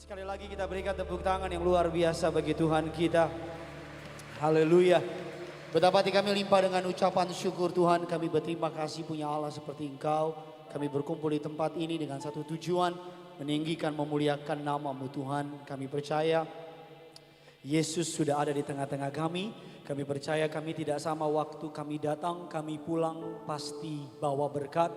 Sekali lagi kita berikan tepuk tangan yang luar biasa bagi Tuhan kita. Haleluya. Betapa hati kami limpah dengan ucapan syukur Tuhan. Kami berterima kasih punya Allah seperti Engkau. Kami berkumpul di tempat ini dengan satu tujuan. Meninggikan, memuliakan nama-Mu Tuhan. Kami percaya Yesus sudah ada di tengah-tengah kami. Kami percaya kami tidak sama waktu kami datang. Kami pulang pasti bawa berkat.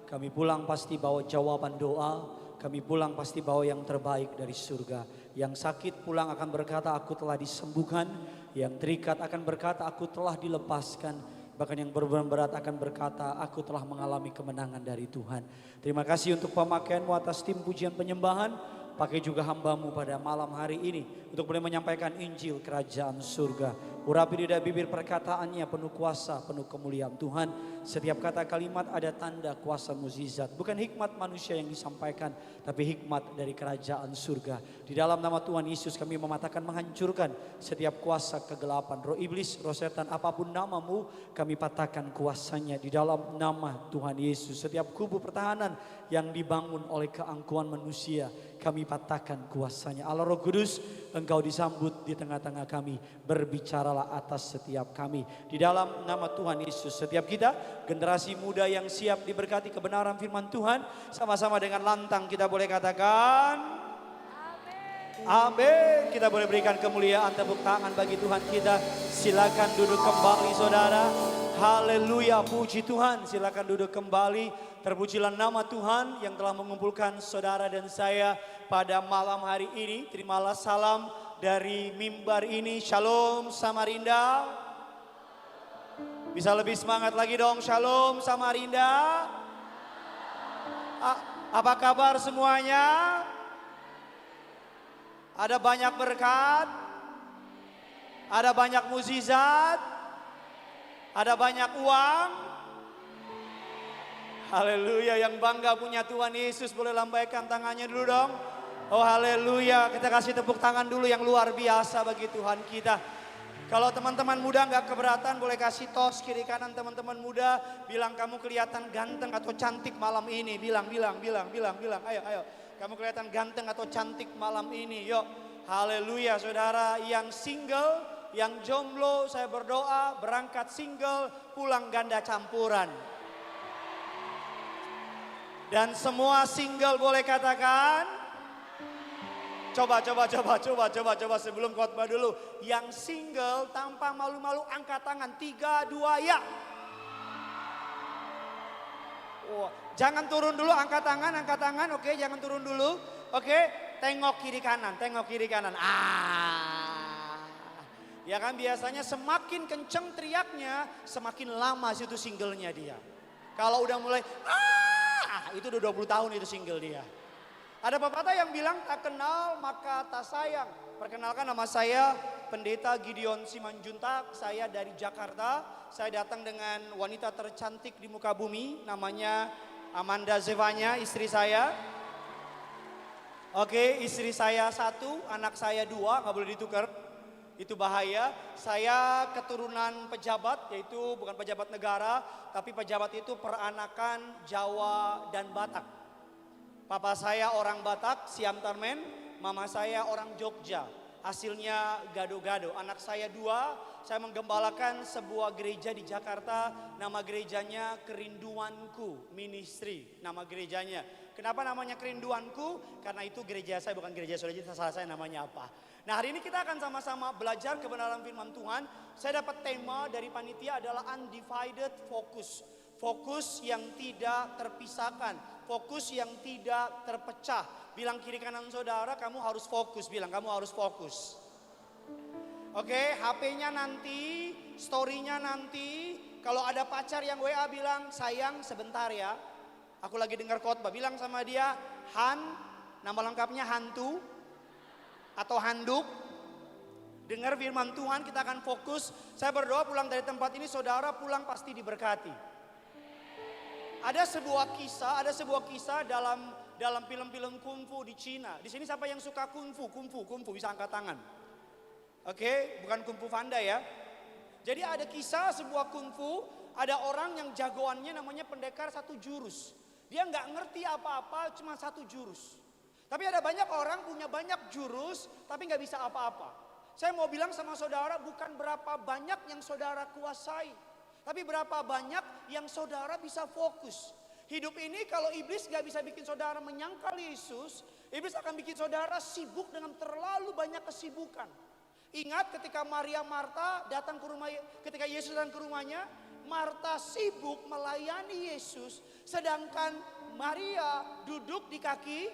Kami pulang pasti bawa jawaban doa. Kami pulang pasti bawa yang terbaik dari surga. Yang sakit pulang akan berkata aku telah disembuhkan. Yang terikat akan berkata aku telah dilepaskan. Bahkan yang beban berat akan berkata aku telah mengalami kemenangan dari Tuhan. Terima kasih untuk pemakaianmu atas tim pujian penyembahan. Pakai juga hamba-Mu pada malam hari ini untuk boleh menyampaikan Injil Kerajaan Surga. Urapi lidah bibir perkataannya penuh kuasa, penuh kemuliaan Tuhan. Setiap kata kalimat ada tanda kuasa mukjizat. Bukan hikmat manusia yang disampaikan, tapi hikmat dari Kerajaan Surga. Di dalam nama Tuhan Yesus kami mematakan menghancurkan setiap kuasa kegelapan. Roh iblis, roh setan, apapun nama-Mu kami patahkan kuasanya di dalam nama Tuhan Yesus. Setiap kubu pertahanan yang dibangun oleh keangkuhan manusia kami patahkan kuasanya. Allah Roh Kudus, Engkau disambut di tengah-tengah kami. Berbicaralah atas setiap kami. Di dalam nama Tuhan Yesus, setiap kita generasi muda yang siap diberkati kebenaran firman Tuhan. Sama-sama dengan lantang kita boleh katakan amin. Kita boleh berikan kemuliaan tepuk tangan bagi Tuhan kita. Silakan duduk kembali saudara. Haleluya, puji Tuhan. Silakan duduk kembali. Terpujilah nama Tuhan yang telah mengumpulkan saudara dan saya pada malam hari ini. Terimalah salam dari mimbar ini. Shalom Samarinda. Bisa lebih semangat lagi dong. Shalom Samarinda. Apa kabar semuanya? Ada banyak berkat. Ada banyak mukjizat. Ada banyak uang. Haleluya, yang bangga punya Tuhan Yesus boleh lambaikan tangannya dulu dong. Oh haleluya, kita kasih tepuk tangan dulu yang luar biasa bagi Tuhan kita. Kalau teman-teman muda nggak keberatan boleh kasih tos kiri kanan teman-teman muda. Bilang kamu kelihatan ganteng atau cantik malam ini. Bilang. Ayo. Kamu kelihatan ganteng atau cantik malam ini. Yuk, haleluya saudara. Yang single, yang jomblo saya berdoa berangkat single pulang ganda campuran. Dan semua single boleh katakan. Coba sebelum khotbah dulu. Yang single tanpa malu-malu angkat tangan. 3, 2 ya. Oh, jangan turun dulu angkat tangan. Oke, jangan turun dulu. Oke, tengok kiri kanan. Ya kan biasanya semakin kenceng teriaknya, semakin lama situ singlenya dia. Kalau udah mulai itu udah 20 tahun itu single dia. Ada pepatah yang bilang tak kenal maka tak sayang. Perkenalkan nama saya Pendeta Gideon Simanjuntak. Saya dari Jakarta. Saya datang dengan wanita tercantik di muka bumi. Namanya Amanda Zevanya, istri saya. Oke, istri saya 1, anak saya 2, gak boleh ditukar. Itu bahaya. Saya keturunan pejabat, yaitu bukan pejabat negara, tapi pejabat itu peranakan Jawa dan Batak. Papa saya orang Batak, Siam Tarmen, mama saya orang Jogja. Hasilnya gado-gado. Anak saya 2, saya menggembalakan sebuah gereja di Jakarta. Nama gerejanya Kerinduanku Ministry, nama gerejanya. Kenapa namanya Kerinduanku? Karena itu gereja saya, bukan gereja saudara, jadi salah saya namanya apa. Nah hari ini kita akan sama-sama belajar kebenaran firman Tuhan. Saya dapat tema dari panitia adalah undivided focus. Fokus yang tidak terpisahkan. Fokus yang tidak terpecah. Bilang kiri kanan saudara, kamu harus fokus. Bilang kamu harus fokus. Oke, HP-nya nanti, story-nya nanti. Kalau ada pacar yang WA bilang, sayang sebentar ya. Aku lagi dengar khotbah, bilang sama dia, nama lengkapnya hantu atau handuk. Dengar firman Tuhan, kita akan fokus. Saya berdoa pulang dari tempat ini, saudara pulang pasti diberkati. Ada sebuah kisah dalam film-film kungfu di Cina. Di sini siapa yang suka kungfu bisa angkat tangan. Oke, bukan kungfu Panda ya. Jadi ada kisah sebuah kungfu, ada orang yang jagoannya namanya pendekar 1 jurus. Dia nggak ngerti apa-apa, cuma 1 jurus. Tapi ada banyak orang punya banyak jurus tapi nggak bisa apa-apa. Saya mau bilang sama saudara, bukan berapa banyak yang saudara kuasai, tapi berapa banyak yang saudara bisa fokus. Hidup ini kalau iblis gak bisa bikin saudara menyangkal Yesus, iblis akan bikin saudara sibuk dengan terlalu banyak kesibukan. Ingat ketika Maria Marta datang ke rumah, ketika Yesus datang ke rumahnya, Marta sibuk melayani Yesus, sedangkan Maria duduk di kaki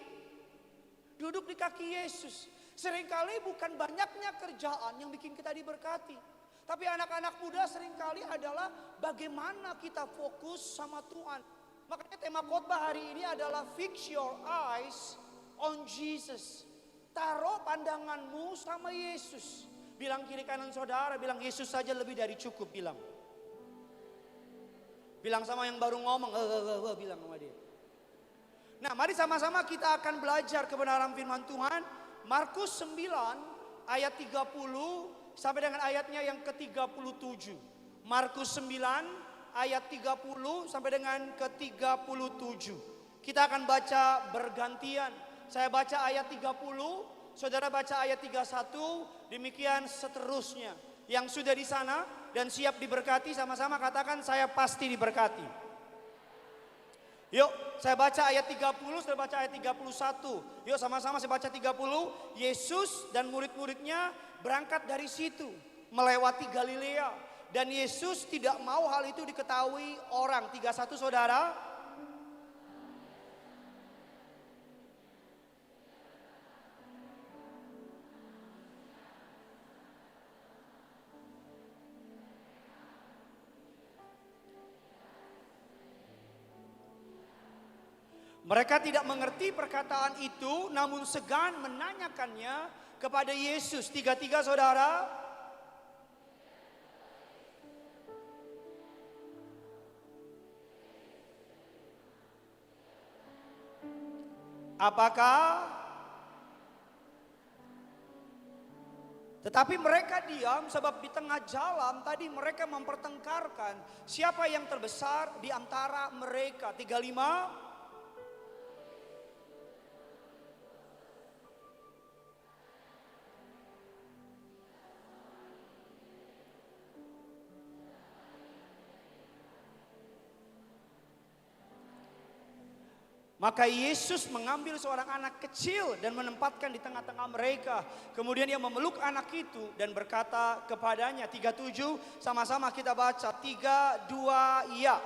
Yesus. Seringkali bukan banyaknya kerjaan yang bikin kita diberkati, tapi anak-anak muda seringkali adalah bagaimana kita fokus sama Tuhan. Makanya tema khotbah hari ini adalah fix your eyes on Jesus. Taruh pandanganmu sama Yesus. Bilang kiri kanan saudara, bilang Yesus saja lebih dari cukup, bilang. Bilang sama yang baru ngomong, bilang sama dia. Nah, mari sama-sama kita akan belajar kebenaran firman Tuhan. Markus 9 ayat 30 sampai dengan ayatnya yang ke-37. Markus 9 ayat 30 sampai dengan ke-37. Kita akan baca bergantian. Saya baca ayat 30, saudara baca ayat 31, demikian seterusnya. Yang sudah di sana dan siap diberkati sama-sama katakan saya pasti diberkati. Yuk, saya baca ayat 30, saya baca ayat 31. Yuk sama-sama saya baca 30. Yesus dan murid-muridnya berangkat dari situ, melewati Galilea. Dan Yesus tidak mau hal itu diketahui orang. 31 saudara. Mereka tidak mengerti perkataan itu, namun segan menanyakannya kepada Yesus. 33 saudara. Apakah? Tetapi mereka diam sebab di tengah jalan tadi mereka mempertengkarkan siapa yang terbesar di antara mereka. 35. Maka Yesus mengambil seorang anak kecil dan menempatkan di tengah-tengah mereka. Kemudian dia memeluk anak itu dan berkata kepadanya. 37 sama-sama kita baca. 3, 2, ya.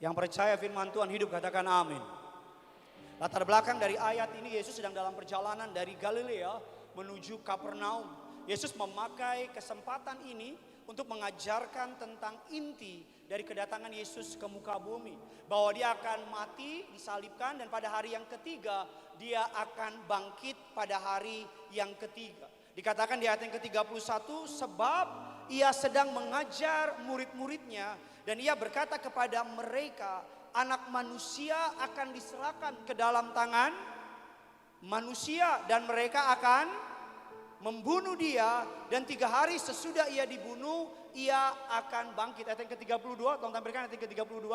Yang percaya firman Tuhan hidup katakan amin. Latar belakang dari ayat ini, Yesus sedang dalam perjalanan dari Galilea menuju Kapernaum. Yesus memakai kesempatan ini untuk mengajarkan tentang inti dari kedatangan Yesus ke muka bumi. Bahwa dia akan mati, disalibkan, dan pada hari yang ketiga dia akan bangkit pada hari yang ketiga. Dikatakan di ayat yang ke-31, sebab ia sedang mengajar murid-muridnya dan ia berkata kepada mereka, Anak manusia akan diserahkan ke dalam tangan manusia dan mereka akan membunuh dia, dan 3 hari sesudah ia dibunuh ia akan bangkit. Ayat yang ke-32, tolong tampilkan ayat yang ke-32.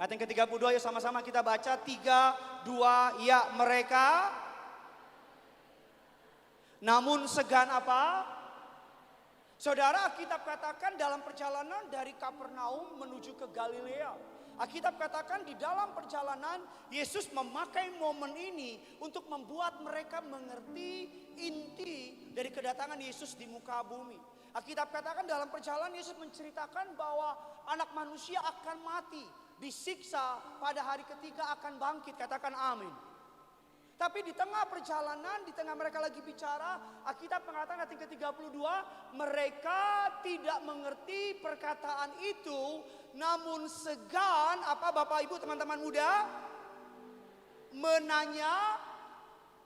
Ayat yang ke-32 yuk sama-sama kita baca. 3, 2, ya. Mereka namun segan apa? Saudara, Alkitab katakan dalam perjalanan dari Kapernaum menuju ke Galilea, Alkitab katakan di dalam perjalanan Yesus memakai momen ini untuk membuat mereka mengerti inti dari kedatangan Yesus di muka bumi. Alkitab katakan dalam perjalanan Yesus menceritakan bahwa anak manusia akan mati, disiksa, pada hari ketiga akan bangkit. Katakan amin. Tapi di tengah perjalanan, di tengah mereka lagi bicara, Alkitab mengatakan ayat ke-32, mereka tidak mengerti perkataan itu, namun segan, apa Bapak Ibu teman-teman muda?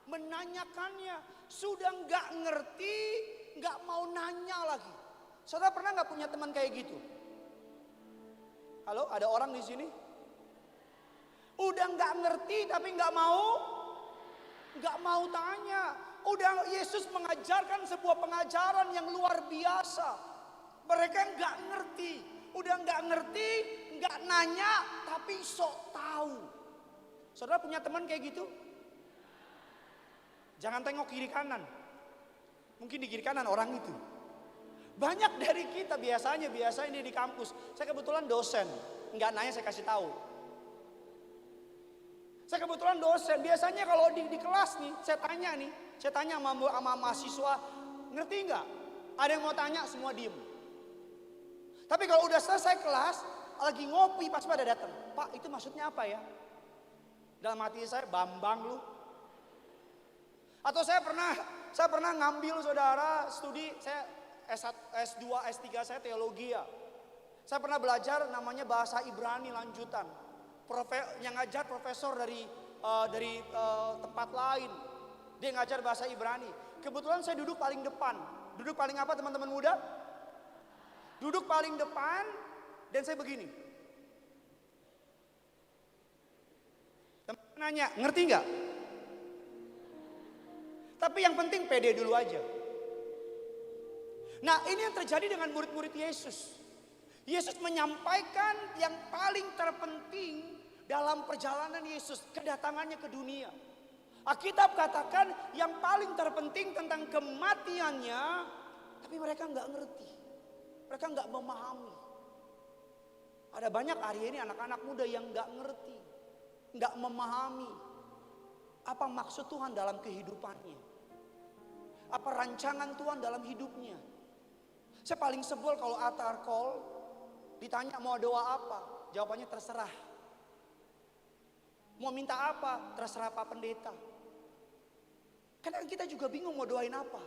Menanyakannya. Sudah nggak ngerti, nggak mau nanya lagi. Saudara pernah nggak punya teman kayak gitu? Halo, ada orang di sini? Udah nggak ngerti tapi nggak Gak mau tanya. Udah Yesus mengajarkan sebuah pengajaran yang luar biasa. Mereka gak ngerti. Udah gak ngerti, gak nanya, tapi sok tahu. Saudara punya teman kayak gitu? Jangan tengok kiri kanan. Mungkin di kiri kanan orang itu. Banyak dari kita biasanya di kampus. Saya kebetulan dosen. Nggak nanya saya kasih tahu. Saya kebetulan dosen. Biasanya kalau di kelas nih, saya tanya sama mahasiswa, ngerti nggak? Ada yang mau tanya, semua diem. Tapi kalau udah selesai kelas, lagi ngopi, pas pada datang. Pak, itu maksudnya apa ya? Dalam hati saya, Bambang lu. Atau saya pernah ngambil saudara studi, saya S2, S3 saya teologi ya. Saya pernah belajar namanya bahasa Ibrani lanjutan. Yang ngajar profesor dari tempat lain. Dia ngajar bahasa Ibrani. Kebetulan saya duduk paling depan. Duduk paling apa teman-teman muda? Duduk paling depan dan saya begini. Teman nanya, ngerti nggak? Tapi yang penting pede dulu aja. Nah, ini yang terjadi dengan murid-murid Yesus. Yesus menyampaikan yang paling terpenting dalam perjalanan Yesus, kedatangannya ke dunia. Alkitab katakan yang paling terpenting tentang kematiannya, tapi mereka nggak ngerti. Mereka nggak memahami. Ada banyak hari ini anak-anak muda yang nggak ngerti, nggak memahami apa maksud Tuhan dalam kehidupannya, apa rancangan Tuhan dalam hidupnya. Saya paling sebel kalau altar call ditanya mau doa apa, jawabannya terserah. Mau minta apa, terserah Pak Pendeta. Kadang kita juga bingung mau doain apa.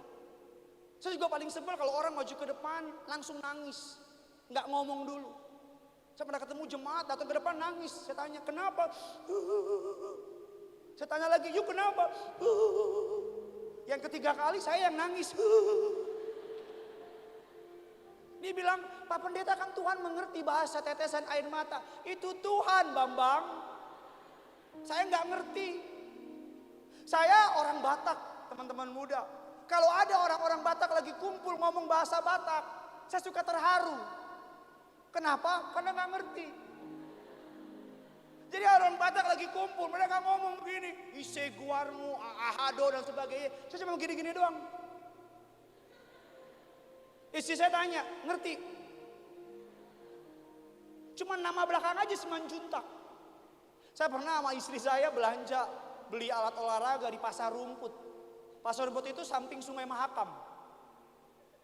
Saya juga paling sebel kalau orang maju ke depan langsung nangis, nggak ngomong dulu. Saya pernah ketemu jemaat datang ke depan nangis. Saya tanya kenapa? Saya tanya lagi, yuk kenapa? Yang ketiga kali saya yang nangis. Dia bilang, Pak Pendeta kan Tuhan mengerti bahasa tetesan air mata. Itu Tuhan Bambang. Saya nggak ngerti. Saya orang Batak, teman-teman muda. Kalau ada orang-orang Batak lagi kumpul ngomong bahasa Batak, saya suka terharu. Kenapa? Karena nggak ngerti. Jadi orang Batak lagi kumpul, mereka ngomong begini, ise guarmu, ahado dan sebagainya. Saya cuma gini-gini doang. Istri saya tanya, ngerti? Cuma nama belakang aja Simanjuntak. Saya pernah sama istri saya belanja, beli alat olahraga di pasar rumput. Pasar rumput itu samping Sungai Mahakam.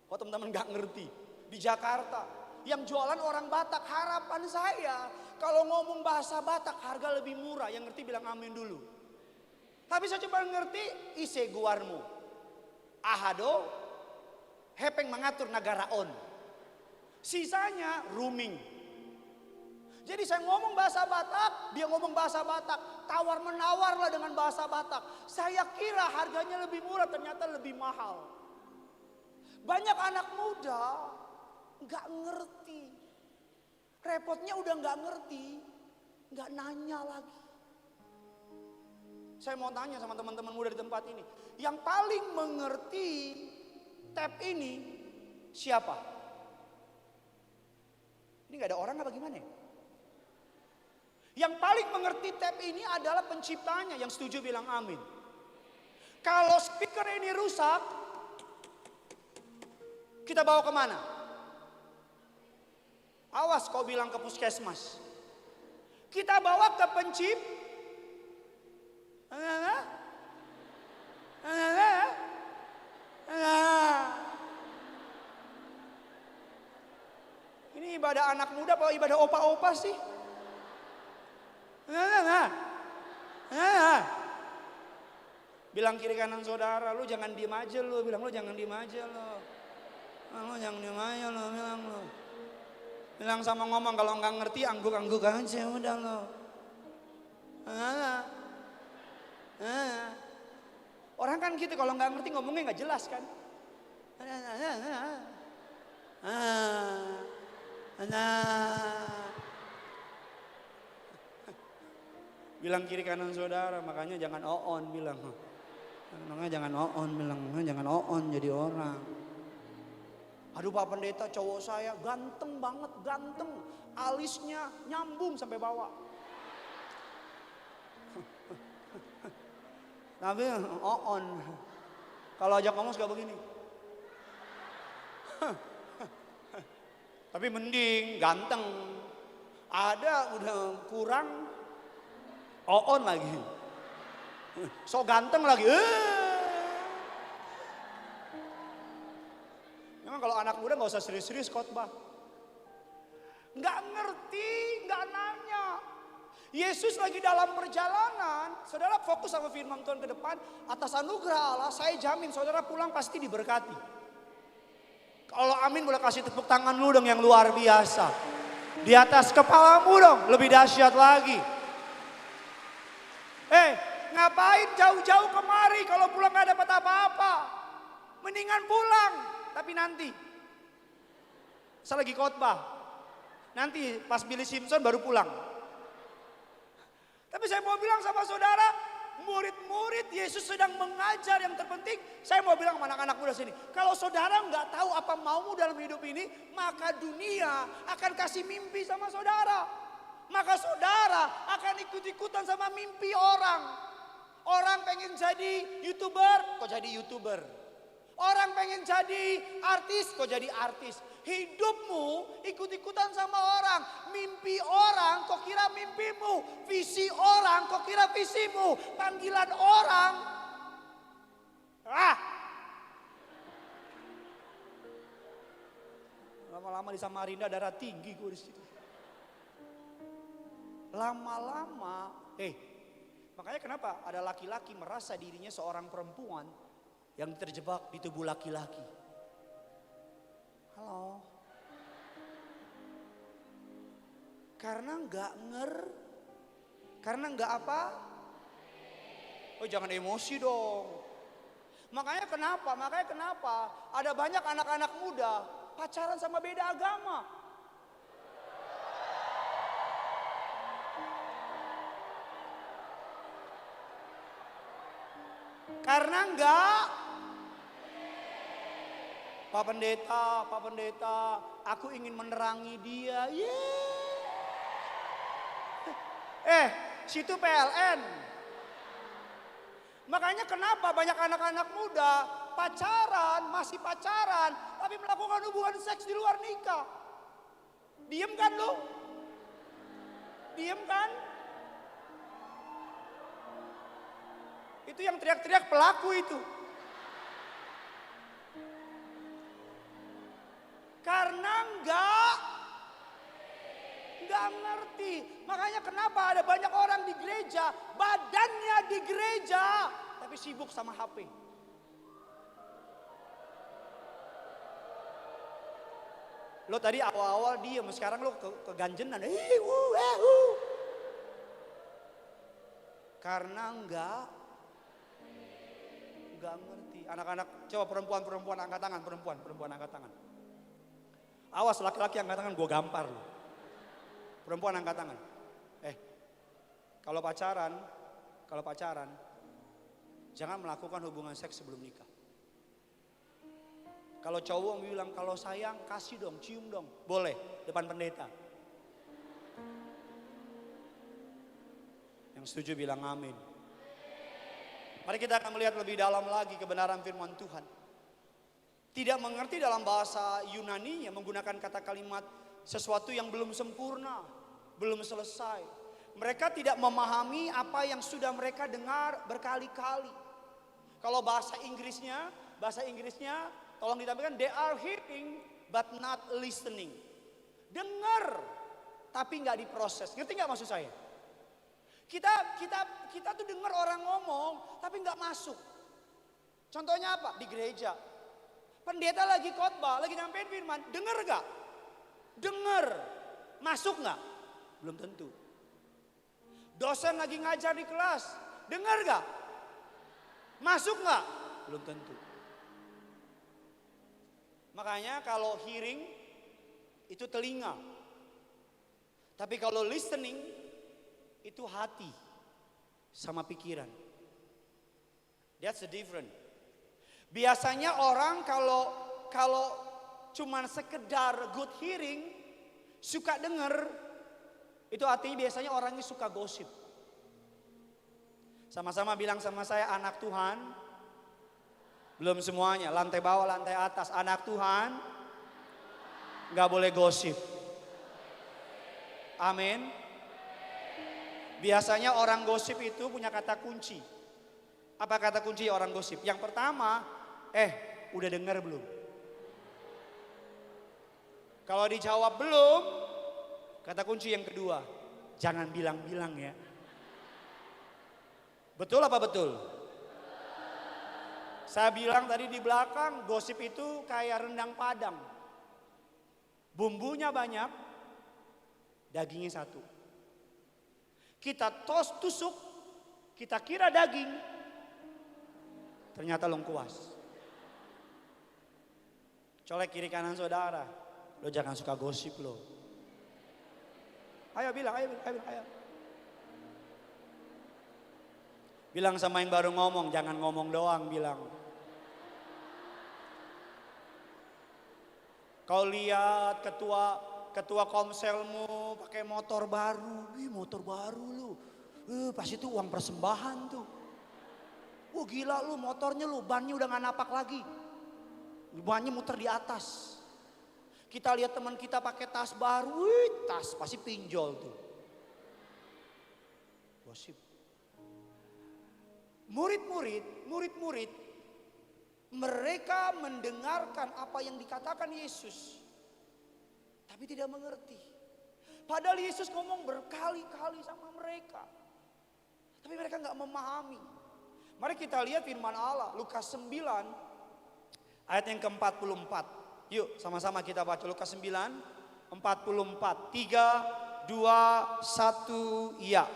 Kok teman-teman gak ngerti? Di Jakarta. Yang jualan orang Batak, harapan saya kalau ngomong bahasa Batak harga lebih murah. Yang ngerti bilang amin dulu. Tapi saya coba ngerti, ise guarmu, ahado, hepeng mengatur negara on. Sisanya rooming. Jadi saya ngomong bahasa Batak, dia ngomong bahasa Batak. Tawar menawar lah dengan bahasa Batak. Saya kira harganya lebih murah, ternyata lebih mahal. Banyak anak muda gak ngerti. Repotnya udah gak ngerti, gak nanya lagi. Saya mau tanya sama teman-teman muda di tempat ini. Yang paling mengerti tab ini siapa? Ini gak ada orang apa gimana ya? Yang paling mengerti tab ini adalah penciptanya. Yang setuju bilang amin. Kalau speaker ini rusak, kita bawa kemana? Awas kau bilang ke puskesmas. Kita bawa ke Ini ibadah anak muda apa ibadah opa-opa sih? Bilang kiri kanan saudara, lu jangan diem aja lu. Bilang lu jangan diem aja lu. Lu jangan diem aja lu, bilang lu. Bilang sama ngomong kalau nggak ngerti angguk-angguk aja udah lu. Orang kan gitu kalau nggak ngerti ngomongnya nggak jelas kan. Bilang kiri kanan saudara, makanya jangan on bilang. Bilangnya jangan on, bilangnya jangan on jadi orang. Aduh Pak Pendeta, cowok saya ganteng banget, ganteng. Alisnya nyambung sampai bawah. Tapi on. Kalau ajak ngomong suka begini. Tapi mending ganteng. Ada udah kurang on lagi. So ganteng lagi. Memang kalau anak muda nggak usah serius-serius khotbah. Nggak ngerti, nggak nanya. Yesus lagi dalam perjalanan, saudara fokus sama firman Tuhan ke depan. Atas anugerah Allah, saya jamin saudara pulang pasti diberkati. Kalau amin boleh kasih tepuk tangan lu dong yang luar biasa. Di atas kepalamu dong, lebih dahsyat lagi. Ngapain jauh-jauh kemari kalau pulang gak dapat apa-apa? Mendingan pulang, tapi nanti. Saya lagi khotbah. Nanti pas Billy Simpson baru pulang. Tapi saya mau bilang sama saudara, murid-murid Yesus sedang mengajar yang terpenting. Saya mau bilang sama anak-anak muda sini, kalau saudara nggak tahu apa maumu dalam hidup ini, maka dunia akan kasih mimpi sama saudara. Maka saudara akan ikut-ikutan sama mimpi orang. Orang pengen jadi YouTuber, kok jadi YouTuber. Orang pengen jadi artis, kok jadi artis. Hidupmu ikut-ikutan sama orang. Mimpi orang, kok kira mimpimu. Visi orang, kok kira visimu. Panggilan orang. Lama-lama di Samarinda darah tinggi gue di situ. Lama-lama, makanya kenapa ada laki-laki merasa dirinya seorang perempuan yang terjebak di tubuh laki-laki. Halo. Karena nggak apa? Oh jangan emosi dong. Makanya kenapa? Ada banyak anak-anak muda pacaran sama beda agama. Karena enggak. Pak Pendeta, aku ingin menerangi dia. Situ PLN. Makanya kenapa banyak anak-anak muda masih pacaran, tapi melakukan hubungan seks di luar nikah. Diem kan lu? Diem kan? Itu yang teriak-teriak pelaku itu. Karena enggak ngerti. Makanya kenapa ada banyak orang di gereja, badannya di gereja, tapi sibuk sama HP. Lo tadi awal-awal diem, sekarang lo keganjenan. Karena enggak ngerti. Anak-anak, coba perempuan angkat tangan, perempuan angkat tangan. Awas laki-laki angkat tangan, gue gampar lo. Perempuan angkat tangan. Kalau pacaran, jangan melakukan hubungan seks sebelum nikah. Kalau cowok bilang, kalau sayang kasih dong, cium dong. Boleh, depan pendeta. Yang setuju bilang amin. Mari kita akan melihat lebih dalam lagi kebenaran firman Tuhan. Tidak mengerti dalam bahasa Yunani yang menggunakan kata kalimat sesuatu yang belum sempurna, belum selesai. Mereka tidak memahami apa yang sudah mereka dengar berkali-kali. Kalau bahasa Inggrisnya tolong ditampilkan, they are hearing but not listening. Dengar tapi nggak diproses. Ngerti nggak maksud saya? Kita tuh dengar orang ngomong tapi nggak masuk. Contohnya apa? Di gereja. Pendeta lagi khotbah, lagi nyampein firman, dengar gak? Dengar. Masuk gak? Belum tentu. Dosen lagi ngajar di kelas, dengar gak? Masuk gak? Belum tentu. Makanya kalau hearing itu telinga. Tapi kalau listening itu hati sama pikiran. That's the different. Biasanya orang kalau cuman sekedar good hearing, suka denger, itu artinya biasanya orangnya suka gosip. Sama-sama bilang sama saya, anak Tuhan. Belum semuanya, lantai bawah, lantai atas. Anak Tuhan gak boleh gosip. Amin. Biasanya orang gosip itu punya kata kunci. Apa kata kunci orang gosip? Yang pertama, udah dengar belum? Kalau dijawab belum, kata kunci yang kedua, jangan bilang-bilang ya. Betul apa betul? Saya bilang tadi di belakang, gosip itu kayak rendang Padang. Bumbunya banyak, dagingnya satu. Kita tusuk, kita kira daging, ternyata lengkuas. Colek kiri kanan saudara, lo jangan suka gosip lo. Ayo bilang, ayo. Bilang sama yang baru ngomong, jangan ngomong doang, bilang. Kau lihat ketua komselmu pakai motor baru. Motor baru lu. Pas itu uang persembahan tuh. Gila lu, motornya lu, bannya udah gak napak lagi. Bannya muter di atas. Kita lihat teman kita pakai tas baru, tas pasti pinjol tuh. Gosip. Murid-murid, mereka mendengarkan apa yang dikatakan Yesus, tapi tidak mengerti. Padahal Yesus ngomong berkali-kali sama mereka, tapi mereka nggak memahami. Mari kita lihat firman Allah, Lukas 9 ayat yang ke-44. Yuk sama-sama kita baca Lukas 9 44. 3, 2, 1, ya.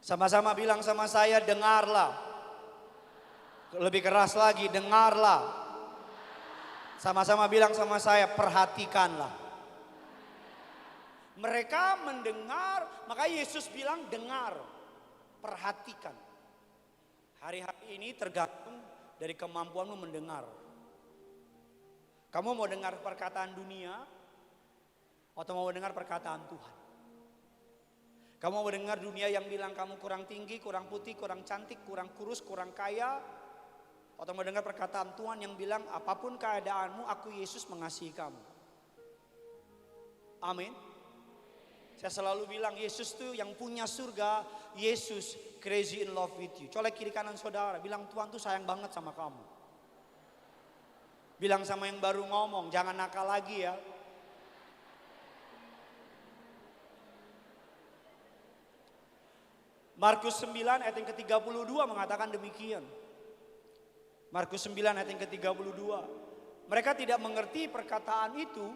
Sama-sama bilang sama saya, dengarlah. Lebih keras lagi, dengarlah. Sama-sama bilang sama saya, perhatikanlah. Mereka mendengar, maka Yesus bilang dengar, perhatikan. Hari-hari ini tergantung dari kemampuanmu mendengar. Kamu mau dengar perkataan dunia atau mau dengar perkataan Tuhan? Kamu mau dengar dunia yang bilang kamu kurang tinggi, kurang putih, kurang cantik, kurang kurus, kurang kaya? Atau mau dengar perkataan Tuhan yang bilang apapun keadaanmu, aku Yesus mengasihi kamu. Amin. Saya selalu bilang Yesus tuh yang punya surga, Yesus crazy in love with you. Colek kiri kanan saudara, bilang Tuhan tuh sayang banget sama kamu. Bilang sama yang baru ngomong, jangan nakal lagi ya. Markus 9 ayat yang ke-32 mengatakan demikian. Markus 9 ayat yang ke-32. Mereka tidak mengerti perkataan itu,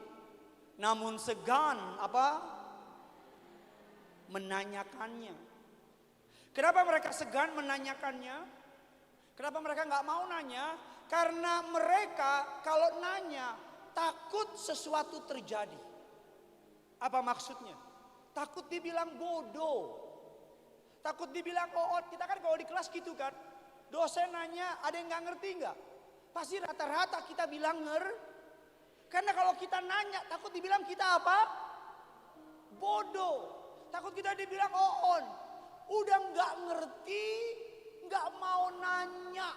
namun segan menanyakannya. Kenapa mereka segan menanyakannya? Kenapa mereka nggak mau nanya? Karena mereka kalau nanya takut sesuatu terjadi. Apa maksudnya? Takut dibilang bodoh. Takut dibilang kita kan kalau di kelas gitu kan. Dosen nanya ada yang gak ngerti gak? Pasti rata-rata kita bilang Karena kalau kita nanya takut dibilang kita apa? Bodoh. Takut kita dibilang udah gak ngerti, gak mau nanya.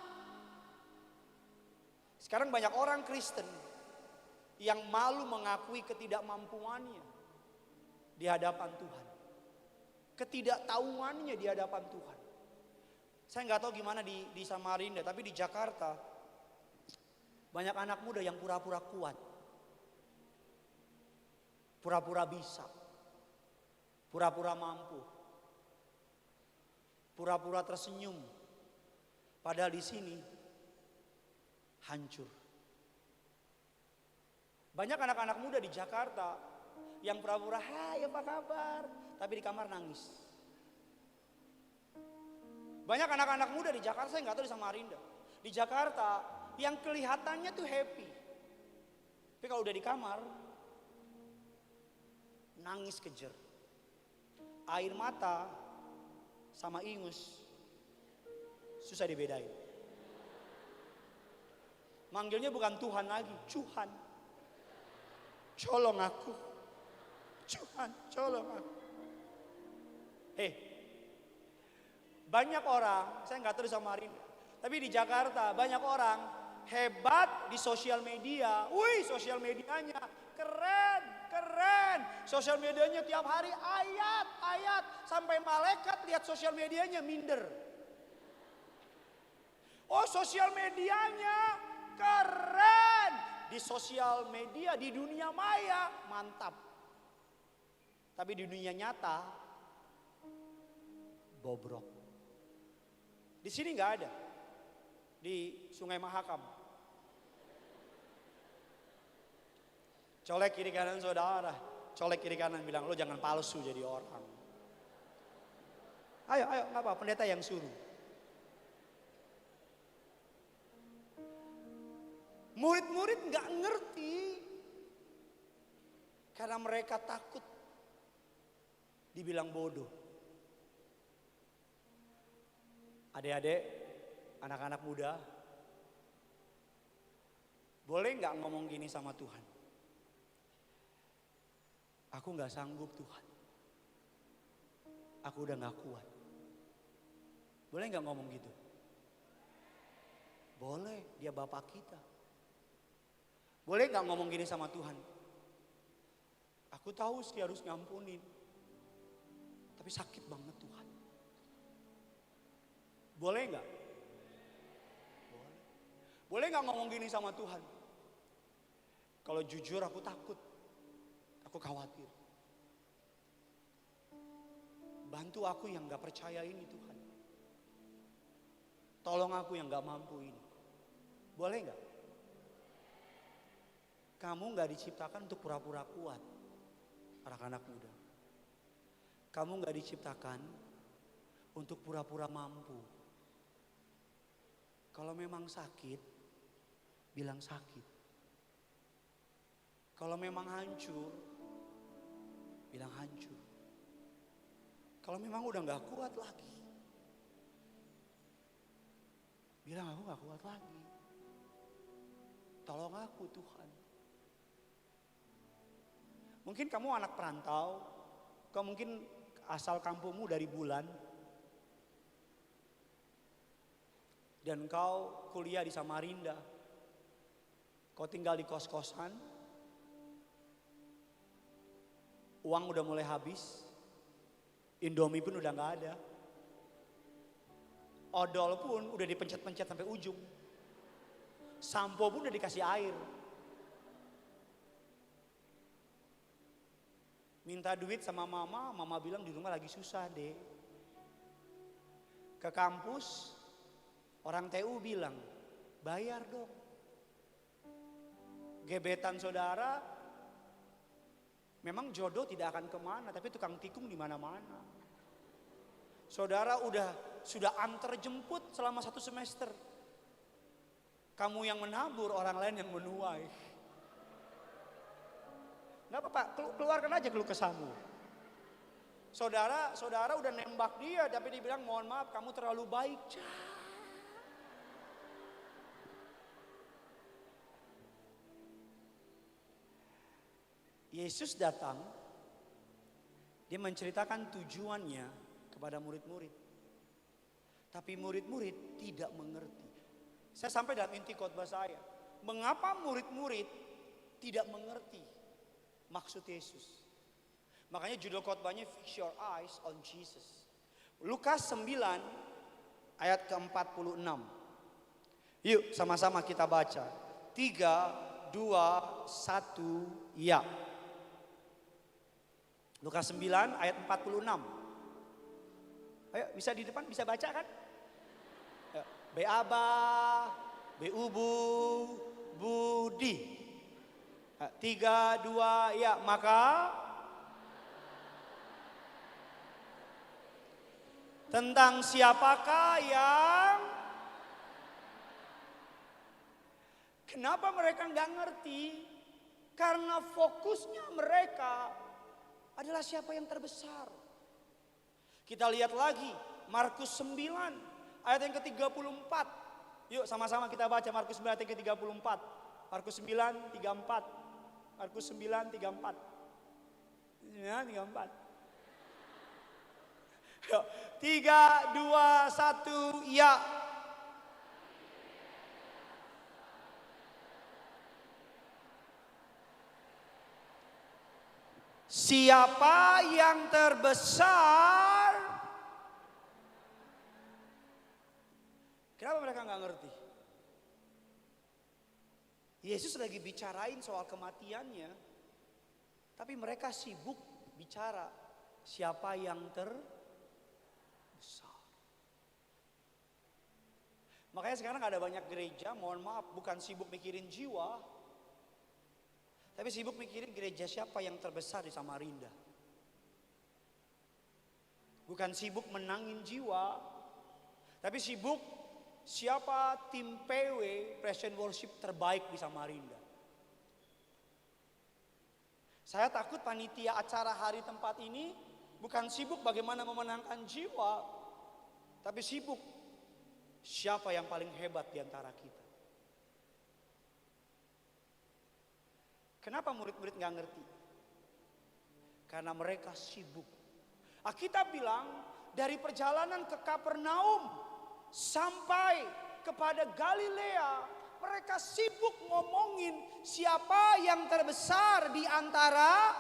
Sekarang banyak orang Kristen yang malu mengakui ketidakmampuannya di hadapan Tuhan. Ketidaktahuannya di hadapan Tuhan. Saya nggak tahu gimana di Samarinda, tapi di Jakarta banyak anak muda yang pura-pura kuat, pura-pura bisa, pura-pura mampu, pura-pura tersenyum. Padahal di sini hancur. Banyak anak-anak muda di Jakarta yang pura-pura, hai apa kabar, tapi di kamar nangis. Banyak anak-anak muda di Jakarta, saya nggak tahu di Samarinda. Di Jakarta yang kelihatannya tuh happy. Tapi kalau udah di kamar, nangis kejer. Air mata sama ingus susah dibedain. Manggilnya bukan Tuhan lagi, Tuhan. Colong aku. Tuhan, colong aku. Banyak orang, saya nggak tahu di Samarinda, tapi di Jakarta banyak orang hebat di sosial media. Wih, sosial medianya keren, keren. Sosial medianya tiap hari ayat, sampai malaikat lihat sosial medianya minder. Oh, sosial medianya keren. Di sosial media, di dunia maya mantap. Tapi di dunia nyata bobrok. Di sini nggak ada. Di Sungai Mahakam. Colek kiri kanan saudara. Colek kiri kanan bilang, lo jangan palsu jadi orang. Ayo, nggak apa, pendeta yang suruh. Murid-murid nggak ngerti. Karena mereka takut dibilang bodoh. Adik-adik, anak-anak muda, boleh nggak ngomong gini sama Tuhan? Aku nggak sanggup Tuhan. Aku udah nggak kuat. Boleh nggak ngomong gitu? Boleh, dia Bapak kita. Boleh nggak ngomong gini sama Tuhan? Aku tahu sih harus ngampunin, tapi sakit banget Tuhan. Boleh nggak? Boleh. Boleh nggak ngomong gini sama Tuhan? Kalau jujur aku takut, aku khawatir. Bantu aku yang nggak percaya ini Tuhan. Tolong aku yang nggak mampu ini. Boleh nggak? Kamu nggak diciptakan untuk pura-pura kuat, anak-anak muda. Kamu nggak diciptakan untuk pura-pura mampu. Kalau memang sakit, bilang sakit. Kalau memang hancur, bilang hancur. Kalau memang udah gak kuat lagi, bilang aku gak kuat lagi. Tolong aku Tuhan. Mungkin kamu anak perantau, kamu mungkin asal kampungmu dari Bulan. Dan kau kuliah di Samarinda. Kau tinggal di kos-kosan. Uang udah mulai habis. Indomie pun udah gak ada. Odol pun udah dipencet-pencet sampai ujung. Sampo pun udah dikasih air. Minta duit sama mama, mama bilang di rumah lagi susah deh. Ke kampus, orang TU bilang, bayar dong. Gebetan saudara, memang jodoh tidak akan kemana, tapi tukang tikung di mana-mana. Saudara sudah antar jemput selama 1 semester. Kamu yang menabur, orang lain yang menuai. Gak apa-apa, keluarkan aja keluh kesahmu. Saudara udah nembak dia, tapi dia bilang mohon maaf kamu terlalu baik. Yesus datang, dia menceritakan tujuannya kepada murid-murid. Tapi murid-murid tidak mengerti. Saya sampai dalam inti khotbah saya. Mengapa murid-murid tidak mengerti maksud Yesus? Makanya judul khotbahnya Fix Your Eyes on Jesus. Lukas 9 ayat ke-46. Yuk sama-sama kita baca. 3, 2, 1, ya. Lukas 9 ayat 46. Ayo bisa di depan, bisa baca kan? Beaba, Beubu, Budi. 3, 2, ya. Maka tentang siapakah yang, kenapa mereka nggak ngerti? Karena fokusnya mereka adalah siapa yang terbesar. Kita lihat lagi Markus 9 ayat yang ke-34. Yuk sama-sama kita baca Markus 9 ayat yang ke-34. Markus 9, 34. Markus 9, 34. 34. Yuk, 3, 2, 1, ya. Siapa yang terbesar? Kenapa mereka nggak ngerti? Yesus lagi bicarain soal kematiannya, tapi mereka sibuk bicara siapa yang terbesar. Makanya sekarang ada banyak gereja, mohon maaf, bukan sibuk mikirin jiwa, tapi sibuk mikirin gereja siapa yang terbesar di Samarinda. Bukan sibuk menangin jiwa, tapi sibuk siapa tim PW, Present Worship terbaik di Samarinda. Saya takut panitia acara hari tempat ini bukan sibuk bagaimana memenangkan jiwa, tapi sibuk siapa yang paling hebat di antara kita. Kenapa murid-murid gak ngerti? Karena mereka sibuk. Alkitab bilang dari perjalanan ke Kapernaum sampai kepada Galilea, mereka sibuk ngomongin siapa yang terbesar di antara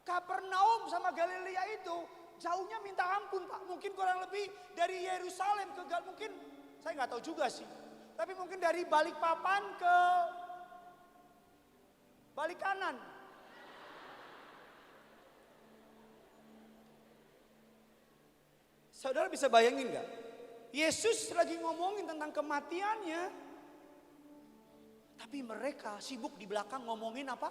Kapernaum sama Galilea itu. Jauhnya minta ampun Pak, mungkin kurang lebih dari Yerusalem ke mungkin saya nggak tahu juga sih. Tapi mungkin dari Balikpapan ke balik kanan. Saudara bisa bayangin gak? Yesus lagi ngomongin tentang kematiannya, tapi mereka sibuk di belakang ngomongin apa?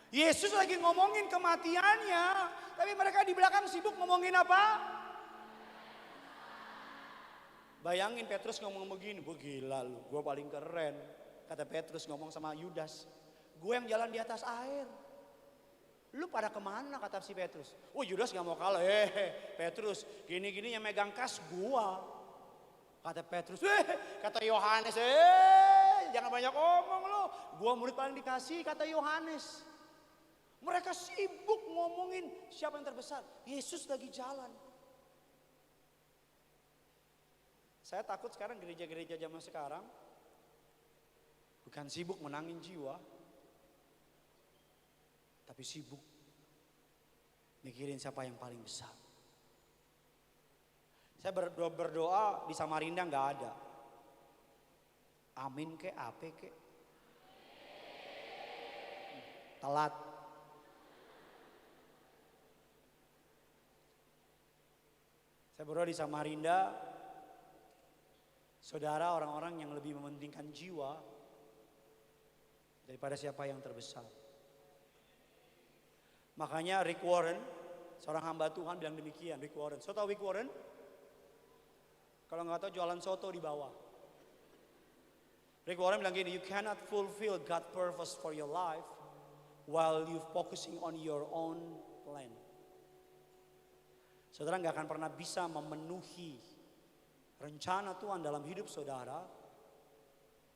Yesus lagi ngomongin kematiannya, tapi mereka di belakang sibuk ngomongin apa? Bayangin Petrus ngomong begini, "Gue gila lu, gue paling keren." Kata Petrus ngomong sama Yudas, "Gue yang jalan di atas air. Lu pada kemana?" Kata si Petrus. Oh Yudas gak mau kalah. Petrus, gini-gini yang megang kas gua. Kata Petrus, kata Yohanes, jangan banyak omong lu. Gua murid paling dikasih, kata Yohanes. Mereka sibuk ngomongin siapa yang terbesar. Yesus lagi jalan. Saya takut sekarang gereja-gereja zaman sekarang bukan sibuk menangin jiwa, tapi sibuk mikirin siapa yang paling besar. Saya berdoa di Samarinda nggak ada. Amin ke, ape ke. Telat. Saya berdoa di Samarinda, saudara orang-orang yang lebih mementingkan jiwa daripada siapa yang terbesar. Makanya Rick Warren, seorang hamba Tuhan bilang demikian. Rick Warren, so tahu Rick Warren? Kalau nggak tahu jualan soto di bawah. Rick Warren bilang gini, you cannot fulfill God's purpose for your life while you focusing on your own plan. Saudara nggak akan pernah bisa memenuhi rencana Tuhan dalam hidup saudara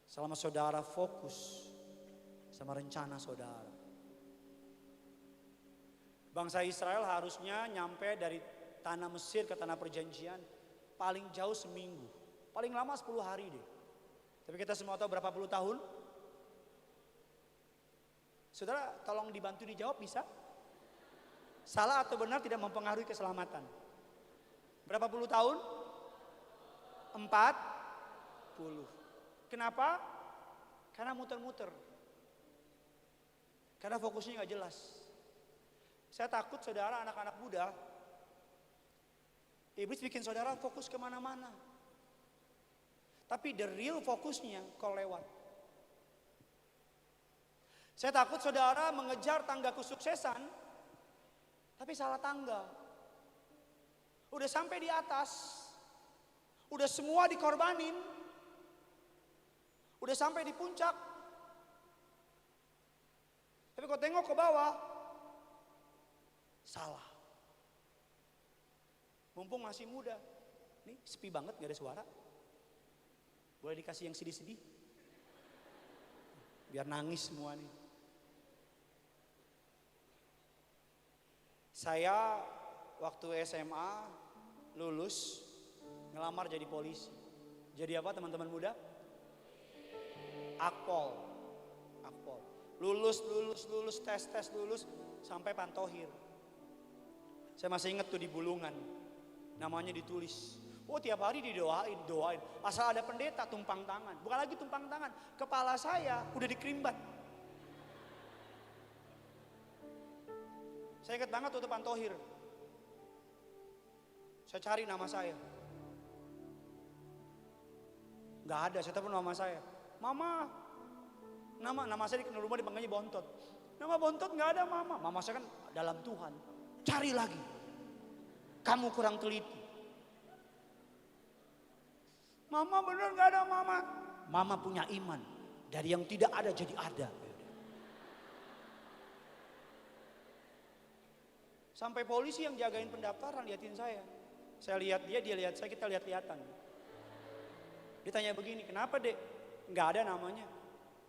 selama saudara fokus sama rencana saudara. Bangsa Israel harusnya nyampe dari tanah Mesir ke tanah perjanjian paling jauh seminggu. Paling lama 10 hari deh. Tapi kita semua tahu berapa puluh tahun? Saudara tolong dibantu dijawab bisa? Salah atau benar tidak mempengaruhi keselamatan. Berapa puluh tahun? 40. Kenapa? Karena muter-muter. Karena fokusnya gak jelas. Saya takut saudara anak-anak muda, iblis bikin saudara fokus kemana-mana. Tapi the real fokusnya kalau lewat. Saya takut saudara mengejar tangga kesuksesan, tapi salah tangga. Udah sampai di atas, udah semua dikorbanin, Udah sampai di puncak. Tapi kau tengok ke bawah, salah. Mumpung masih muda. Nih sepi banget, gak ada suara. Boleh dikasih yang sedih-sedih. Biar nangis semua nih. Saya waktu SMA lulus ngelamar jadi polisi. Jadi apa teman-teman muda? Akpol. Akpol. Lulus, tes lulus sampai Pantohir. Saya masih ingat tuh di Bulungan. Namanya ditulis. Oh tiap hari doain. Asal ada pendeta tumpang tangan. Bukan lagi tumpang tangan. Kepala saya udah dikerimbat. Saya ingat banget waktu Pantohir. Saya cari nama saya. Gak ada, saya telepon mama saya. Mama, nama saya di rumah dipanggilnya Bontot. Nama Bontot gak ada mama. Mama saya kan dalam Tuhan. Cari lagi. Kamu kurang teliti. Mama bener gak ada mama. Mama punya iman. Dari yang tidak ada jadi ada. Sampai polisi yang jagain pendaftaran liatin saya. Saya lihat dia lihat saya, kita lihat-lihatan. Dia tanya begini, kenapa dek? Nggak ada namanya.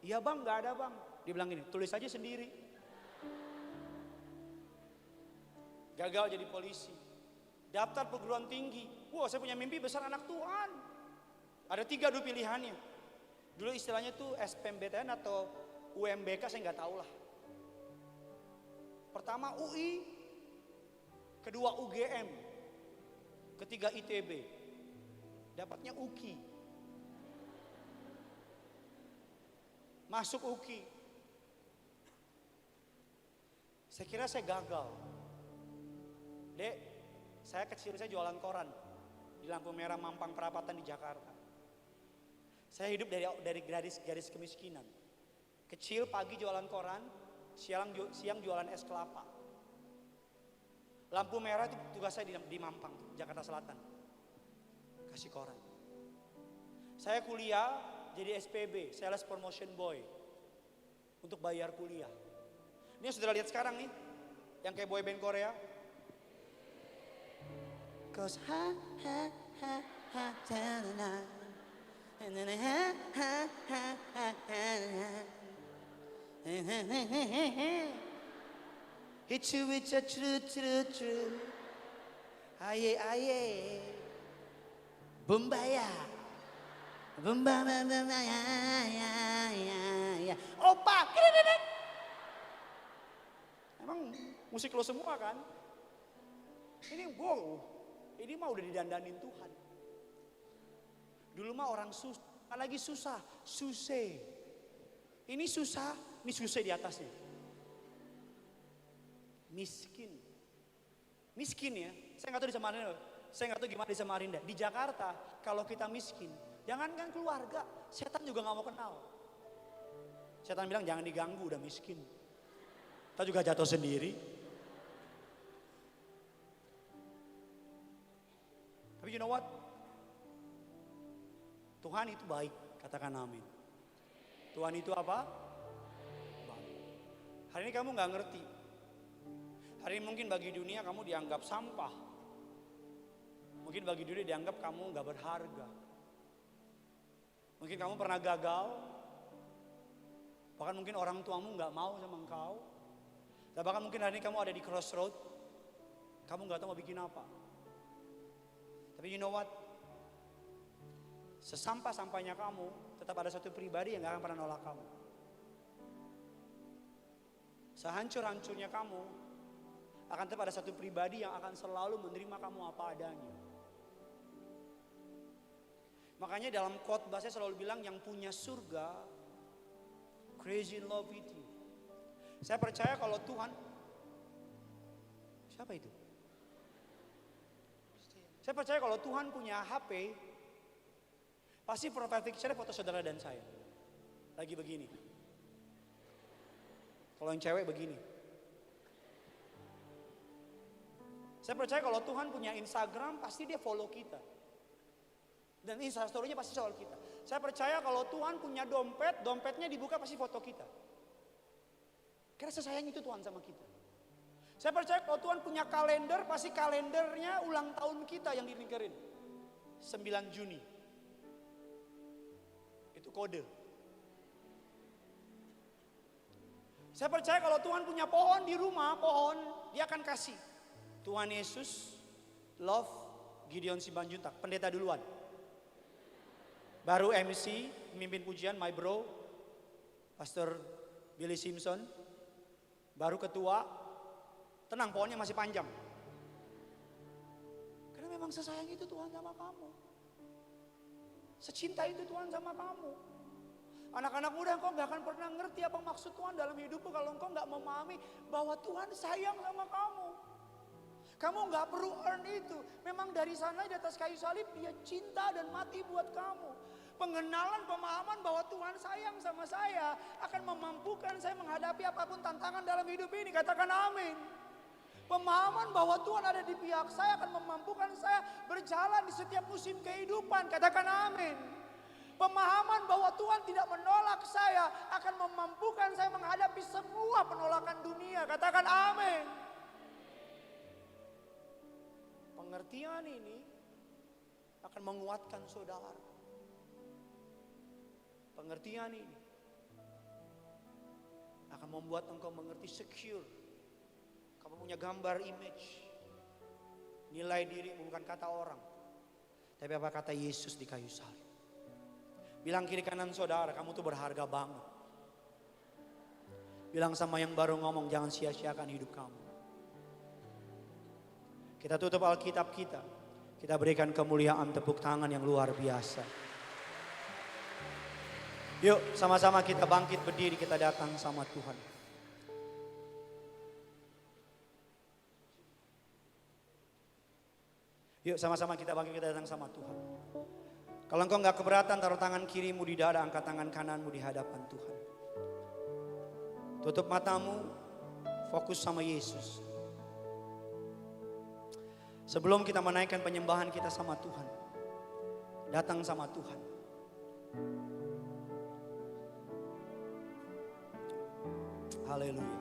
Iya bang, nggak ada bang. Dia bilang gini, tulis aja sendiri. Gagal jadi polisi. Daftar perguruan tinggi. Wah saya punya mimpi besar anak Tuhan. Ada 3 dulu pilihannya. Dulu istilahnya tuh SPMBTN atau UMBK, saya nggak tahu lah. Pertama UI, kedua UGM, ketiga ITB, dapatnya UKI. Masuk UKI. Saya kira saya gagal. Dek, saya kecil saya jualan koran di lampu merah Mampang Perapatan di Jakarta. Saya hidup dari garis kemiskinan. Kecil pagi jualan koran, siang jualan es kelapa. Lampu merah itu tugas saya di Mampang, Jakarta Selatan. Kasih koran. Saya kuliah jadi SPB, Sales Promotion Boy. Untuk bayar kuliah. Ini yang saudara lihat sekarang nih, yang kayak boy band Korea. Cause it's a true. Aye. Bumbaya. Ya. Opa. Emang musik lo semua kan? Ini ini mah udah didandanin Tuhan. Dulu mah orang susah, lagi susah, susah. Ini susah, ini susah di atasnya. Miskin ya. Saya nggak tahu di Samarinda. Saya nggak tahu gimana di Samarinda. Di Jakarta, kalau kita miskin, jangankan keluarga, setan juga nggak mau kenal. Setan bilang jangan diganggu, udah miskin. Kita juga jatuh sendiri. Tapi you know what? Tuhan itu baik, katakan amin. Tuhan itu apa? Baik. Hari ini kamu nggak ngerti. Hari ini mungkin bagi dunia kamu dianggap sampah. Mungkin bagi dunia dianggap kamu gak berharga. Mungkin kamu pernah gagal. Bahkan mungkin orang tuamu gak mau sama engkau. Dan bahkan mungkin hari ini kamu ada di crossroad. Kamu gak tahu mau bikin apa. Tapi you know what? Sesampah-sampahnya kamu, tetap ada satu pribadi yang gak akan pernah nolak kamu. Sehancur-hancurnya kamu, akan tetap ada satu pribadi yang akan selalu menerima kamu apa adanya. Makanya dalam khotbah saya selalu bilang yang punya surga crazy in love with you. Saya percaya kalau Tuhan, siapa itu? Saya percaya kalau Tuhan punya HP, pasti profile picture foto saudara dan saya. Lagi begini. Kalau yang cewek begini. Saya percaya kalau Tuhan punya Instagram, pasti dia follow kita. Dan Instastory-nya pasti soal kita. Saya percaya kalau Tuhan punya dompet, dompetnya dibuka pasti foto kita. Karena sesayang itu Tuhan sama kita. Saya percaya kalau Tuhan punya kalender, pasti kalendernya ulang tahun kita yang dilingkarin. 9 Juni. Itu kode. Saya percaya kalau Tuhan punya pohon di rumah, pohon dia akan kasih. Tuhan Yesus, love, Gideon Simanjuntak, pendeta duluan. Baru MC, memimpin pujian, my bro, Pastor Billy Simpson. Baru ketua, tenang pohonnya masih panjang. Karena memang sesayang itu Tuhan sama kamu. Secinta itu Tuhan sama kamu. Anak-anak muda engkau gak akan pernah ngerti apa maksud Tuhan dalam hidupmu kalau engkau gak memahami bahwa Tuhan sayang sama kamu. Kamu gak perlu earn itu. Memang dari sana di atas kayu salib dia cinta dan mati buat kamu. Pengenalan, pemahaman bahwa Tuhan sayang sama saya akan memampukan saya menghadapi apapun tantangan dalam hidup ini. Katakan amin. Pemahaman bahwa Tuhan ada di pihak saya akan memampukan saya berjalan di setiap musim kehidupan. Katakan amin. Pemahaman bahwa Tuhan tidak menolak saya akan memampukan saya menghadapi semua penolakan dunia. Katakan amin. Pengertian ini akan menguatkan saudara. Pengertian ini akan membuat engkau mengerti secure. Kamu punya gambar, image. Nilai diri bukan kata orang, tapi apa kata Yesus di kayu salib. Bilang kiri kanan saudara, kamu tuh berharga banget. Bilang sama yang baru ngomong, jangan sia-siakan hidup kamu. Kita tutup Alkitab kita. Kita berikan kemuliaan tepuk tangan yang luar biasa. Yuk sama-sama kita bangkit berdiri, kita datang sama Tuhan. Yuk sama-sama kita bangkit, kita datang sama Tuhan. Kalau engkau gak keberatan, taruh tangan kirimu di dada, angkat tangan kananmu di hadapan Tuhan. Tutup matamu, fokus sama Yesus. Sebelum kita menaikkan penyembahan kita sama Tuhan, datang sama Tuhan. Haleluya.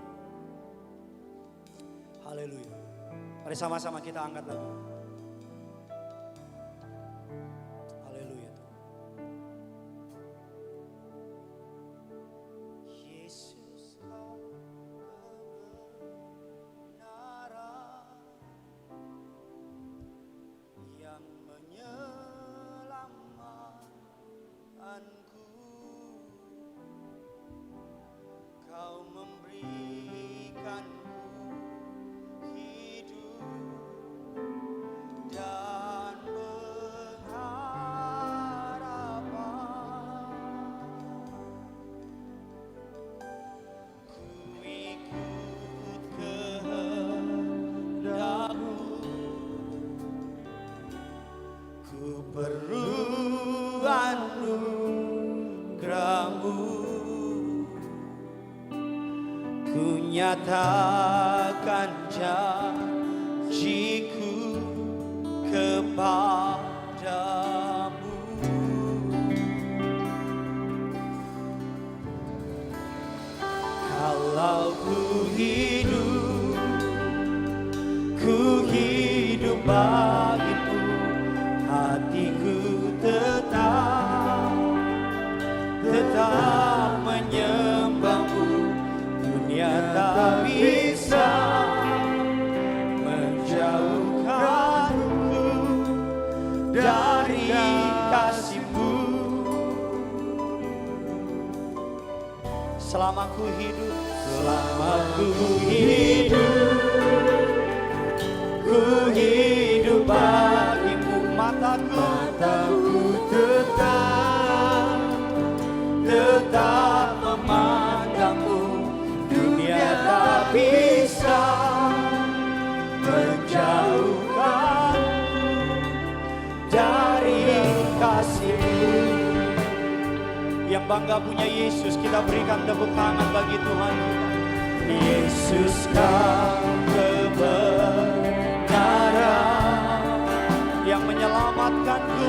Haleluya. Mari sama-sama kita angkat lagu. Haleluya. Yesus kau kebenaran yang menyelamatkanku. Kau memberikanku hidup dan pengharapan. Ku ikut kehendak-Mu, ku perlu anugerah-Mu. Ku nyatakan janjiku kepadamu. Kalau ku hidup bagimu, hatiku tetap menyembah-Mu. Dunia tak bisa menjauhkanku dari kasih-Mu. Selama ku hidup bagimu, mataku tetap memandang-Mu. Dunia tak bisa menjauhkanku dari kasih-Mu. Yang bangga punya Yesus, kita berikan tepuk tangan bagi Tuhan kita. Yesus kau kebenaran yang menyelamatkanku,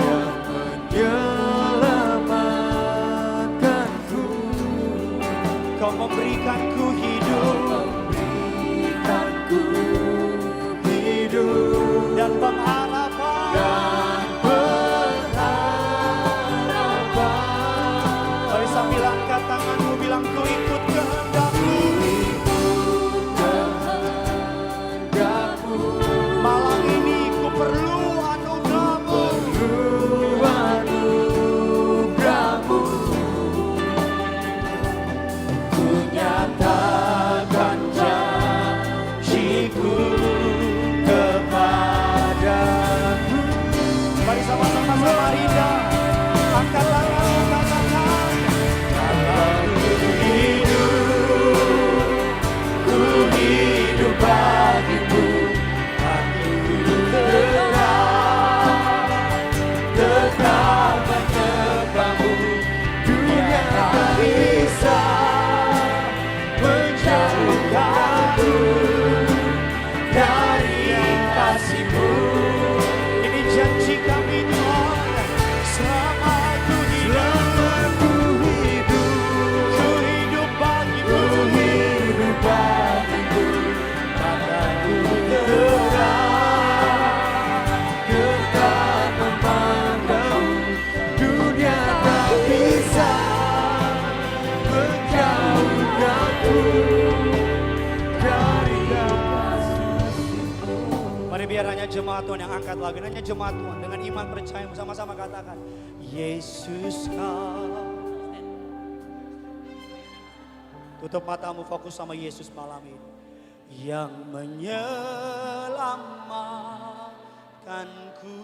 memberikanku hidup dan pengharapan. Mari sambil angkat tanganmu bilang ku ikut kehendak-Mu. Malam ini ku perlu anugerah-Mu. Ku nyatakan janjiku kepadamu. Mari sama-sama Samarinda, angkat tanganmu, katakan, ku hidup bagimu, hatiku tetap menyembahmu. Dunia tak bisa menjauhkanku dari kasih-Mu. Ini janji kami Tuhan, selama ku hidup, ku hidup bagimu, mataku tetap memandang. Dunia tak bisa menjauhkanku dari kasih-Mu. Mari biar hanya jemaat Tuhan yang angkat lagu, hanya jemaat Tuhan dengan iman percaya sama-sama katakan, Yesus kau. Tutup matamu, fokus sama Yesus malam ini. Yang menyelamatkanku,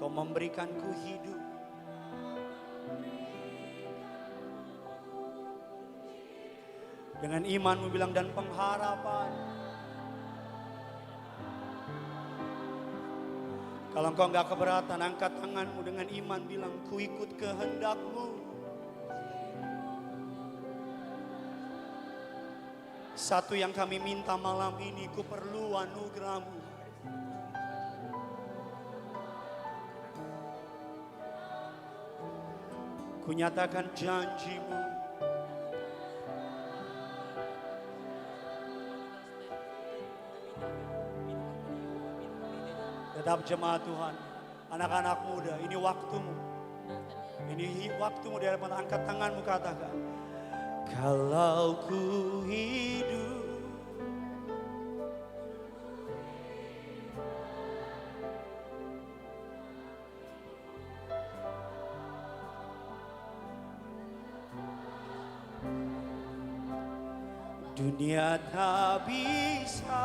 kau memberikanku hidup. Dengan imanmu bilang dan pengharapan. Kalau engkau enggak keberatan, angkat tanganmu dengan iman bilang, ku ikut kehendak-Mu. Satu yang kami minta malam ini, ku perlu anugerah-Mu. Ku nyatakan janji-Mu. Tetap jemaat Tuhan, anak-anak muda, ini waktumu. Ini waktumu di hadapan, angkat tanganmu, katakan, kalau ku hidup dunia tak bisa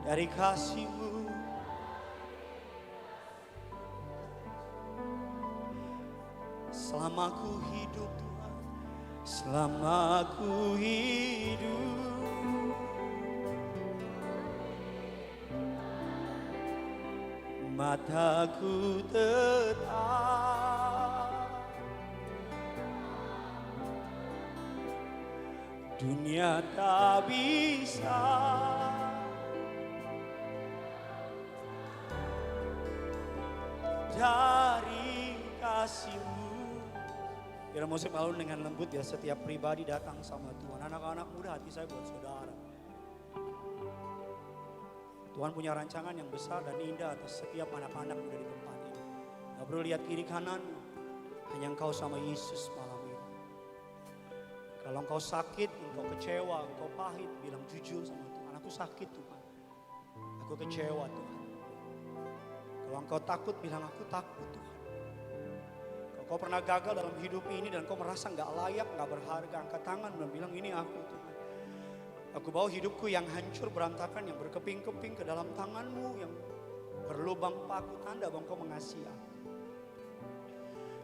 dari kasih-Mu. Selama ku hidup Tuhan, selama ku hidup, mataku tetap, dunia tak bisa dari kasih-Mu. Biar musik lalu dengan lembut ya, setiap pribadi datang sama Tuhan. Anak-anak muda, hati saya buat saudara. Tuhan punya rancangan yang besar dan indah atas setiap anak-anak muda di tempat ini. Gak perlu lihat kiri kanan, hanya engkau sama Yesus malam ini. Kalau engkau sakit, engkau kecewa, engkau pahit, bilang jujur sama Tuhan. Aku sakit Tuhan, aku kecewa Tuhan. Kalau engkau takut, bilang aku takut Tuhan. Kalau kau pernah gagal dalam hidup ini dan kau merasa gak layak, gak berharga, angkat tangan dan bilang ini aku Tuhan. Aku bawa hidupku yang hancur berantakan, yang berkeping-keping ke dalam tangan-Mu, yang berlubang paku tanda bahwa Engkau mengasihi aku.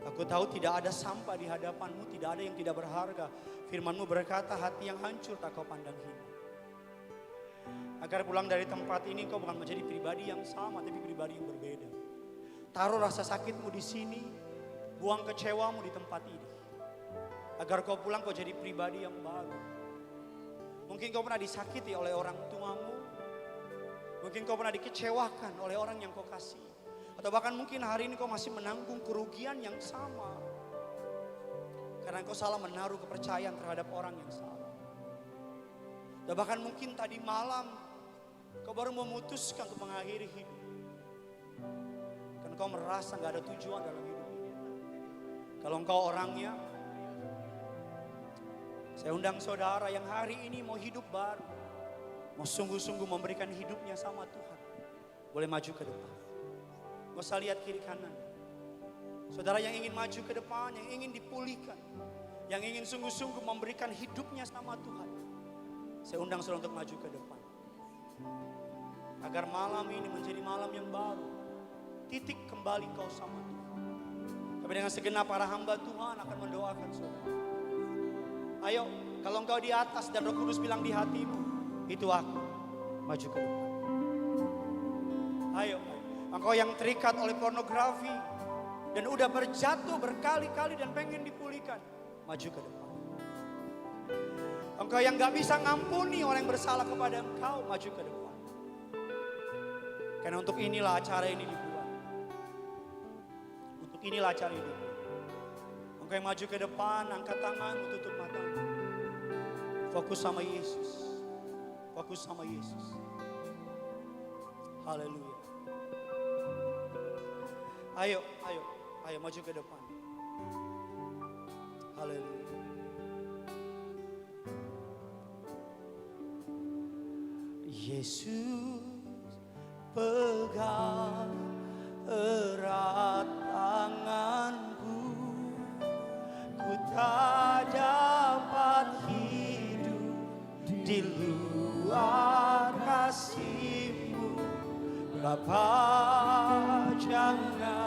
Aku tahu tidak ada sampah di hadapan-Mu, tidak ada yang tidak berharga. Firman-Mu berkata hati yang hancur tak kau pandang hina. Agar pulang dari tempat ini kau bukan menjadi pribadi yang sama, tapi pribadi yang berbeda. Taruh rasa sakitmu di sini, buang kecewamu di tempat ini. Agar kau pulang kau jadi pribadi yang baru. Mungkin kau pernah disakiti oleh orang tuamu. Mungkin kau pernah dikecewakan oleh orang yang kau kasih. Atau bahkan mungkin hari ini kau masih menanggung kerugian yang sama. Karena engkau salah menaruh kepercayaan terhadap orang yang salah. Dan bahkan mungkin tadi malam kau baru memutuskan untuk mengakhiri hidup. Karena kau merasa gak ada tujuan dalam hidup ini. Kalau engkau orangnya, saya undang saudara yang hari ini mau hidup baru. Mau sungguh-sungguh memberikan hidupnya sama Tuhan. Boleh maju ke depan. Gak usah lihat kiri kanan. Saudara yang ingin maju ke depan, yang ingin dipulihkan, yang ingin sungguh-sungguh memberikan hidupnya sama Tuhan, saya undang saudara untuk maju ke depan. Agar malam ini menjadi malam yang baru. Titik kembali kau sama Tuhan. Tapi dengan segenap para hamba Tuhan akan mendoakan saudara. Ayo, kalau engkau di atas dan Roh Kudus bilang di hatimu, itu aku, maju ke depan. Ayo, engkau yang terikat oleh pornografi dan udah berjatuh berkali-kali dan pengen dipulihkan, maju ke depan. Engkau yang gak bisa ngampuni orang yang bersalah kepada engkau, maju ke depan. Karena untuk inilah acara ini dibuat. Untuk inilah acara ini dibuat. Engkau yang maju ke depan, angkat tangan, tutup matamu. Fokus sama Yesus. Fokus sama Yesus. Haleluya. Ayo, ayo. Ayo maju ke depan. Haleluya. Yesus pegang erat tanganku. Ku tak dapat hidup di luar kasih-Mu. Bapa, jangan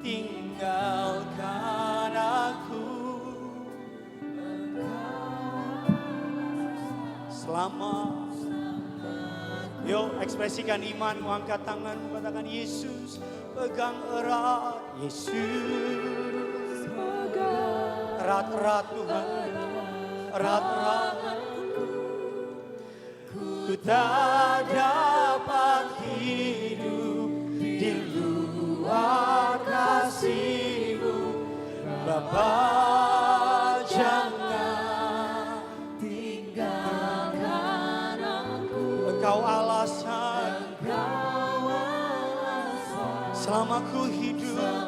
tinggalkan aku. Selama. Yuk ekspresikan imanmu, angkat tanganmu, katakan Yesus pegang erat. Yesus pegang erat-erat Tuhan, erat-erat. Ku tak dapat hidup di luar kasih-Mu. Bapa, jangan tinggalkan aku. Engkau alasan selama ku hidup.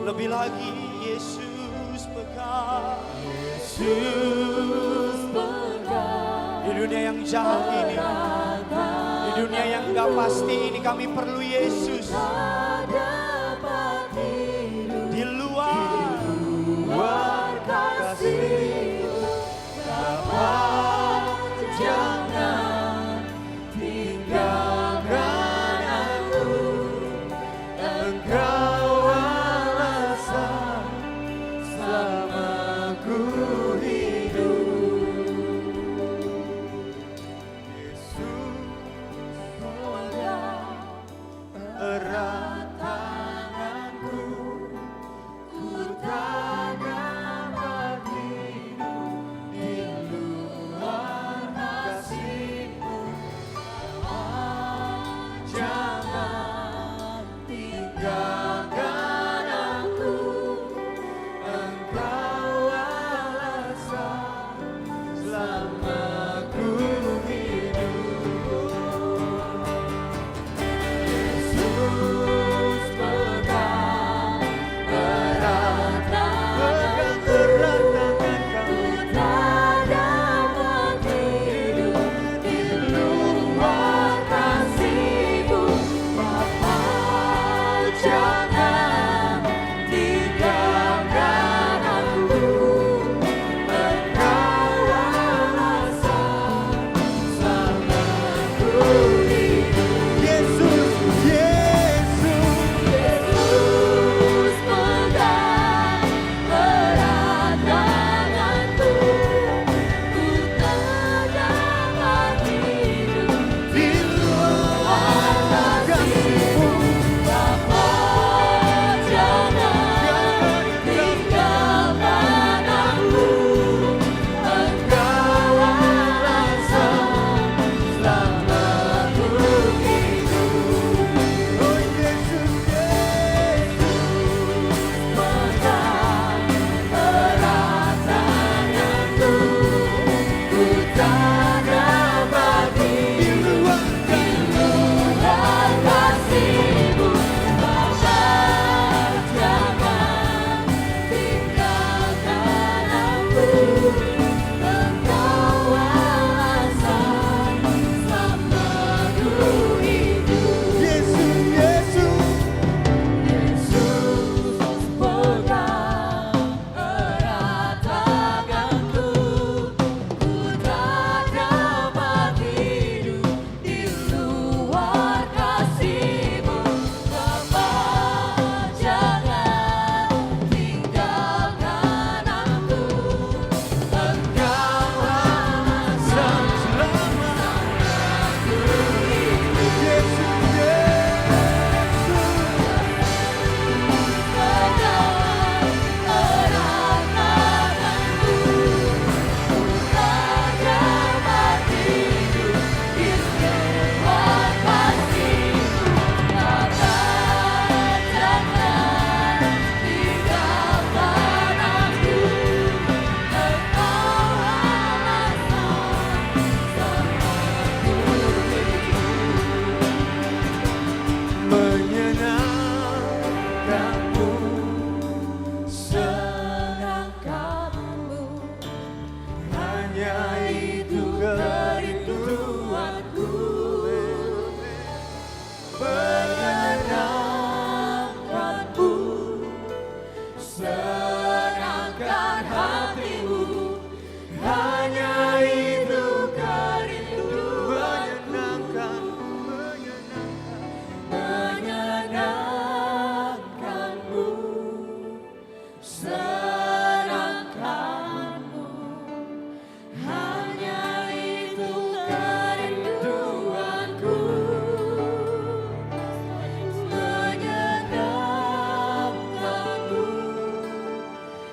Lebih lagi Yesus pegang. Yesus pegang. Di dunia yang jahat ini, di dunia yang gak pasti ini, kami perlu Yesus. Di luar kasih, Bapa, jangan tinggalkan aku. Engkau alasan selama ku hidup. Yesus pegang erat tanganku. senangkan hatimu, hanya itu kerinduan, menyenangkanmu, senangkanmu, hanya itu kerinduanku, menyenangkanmu,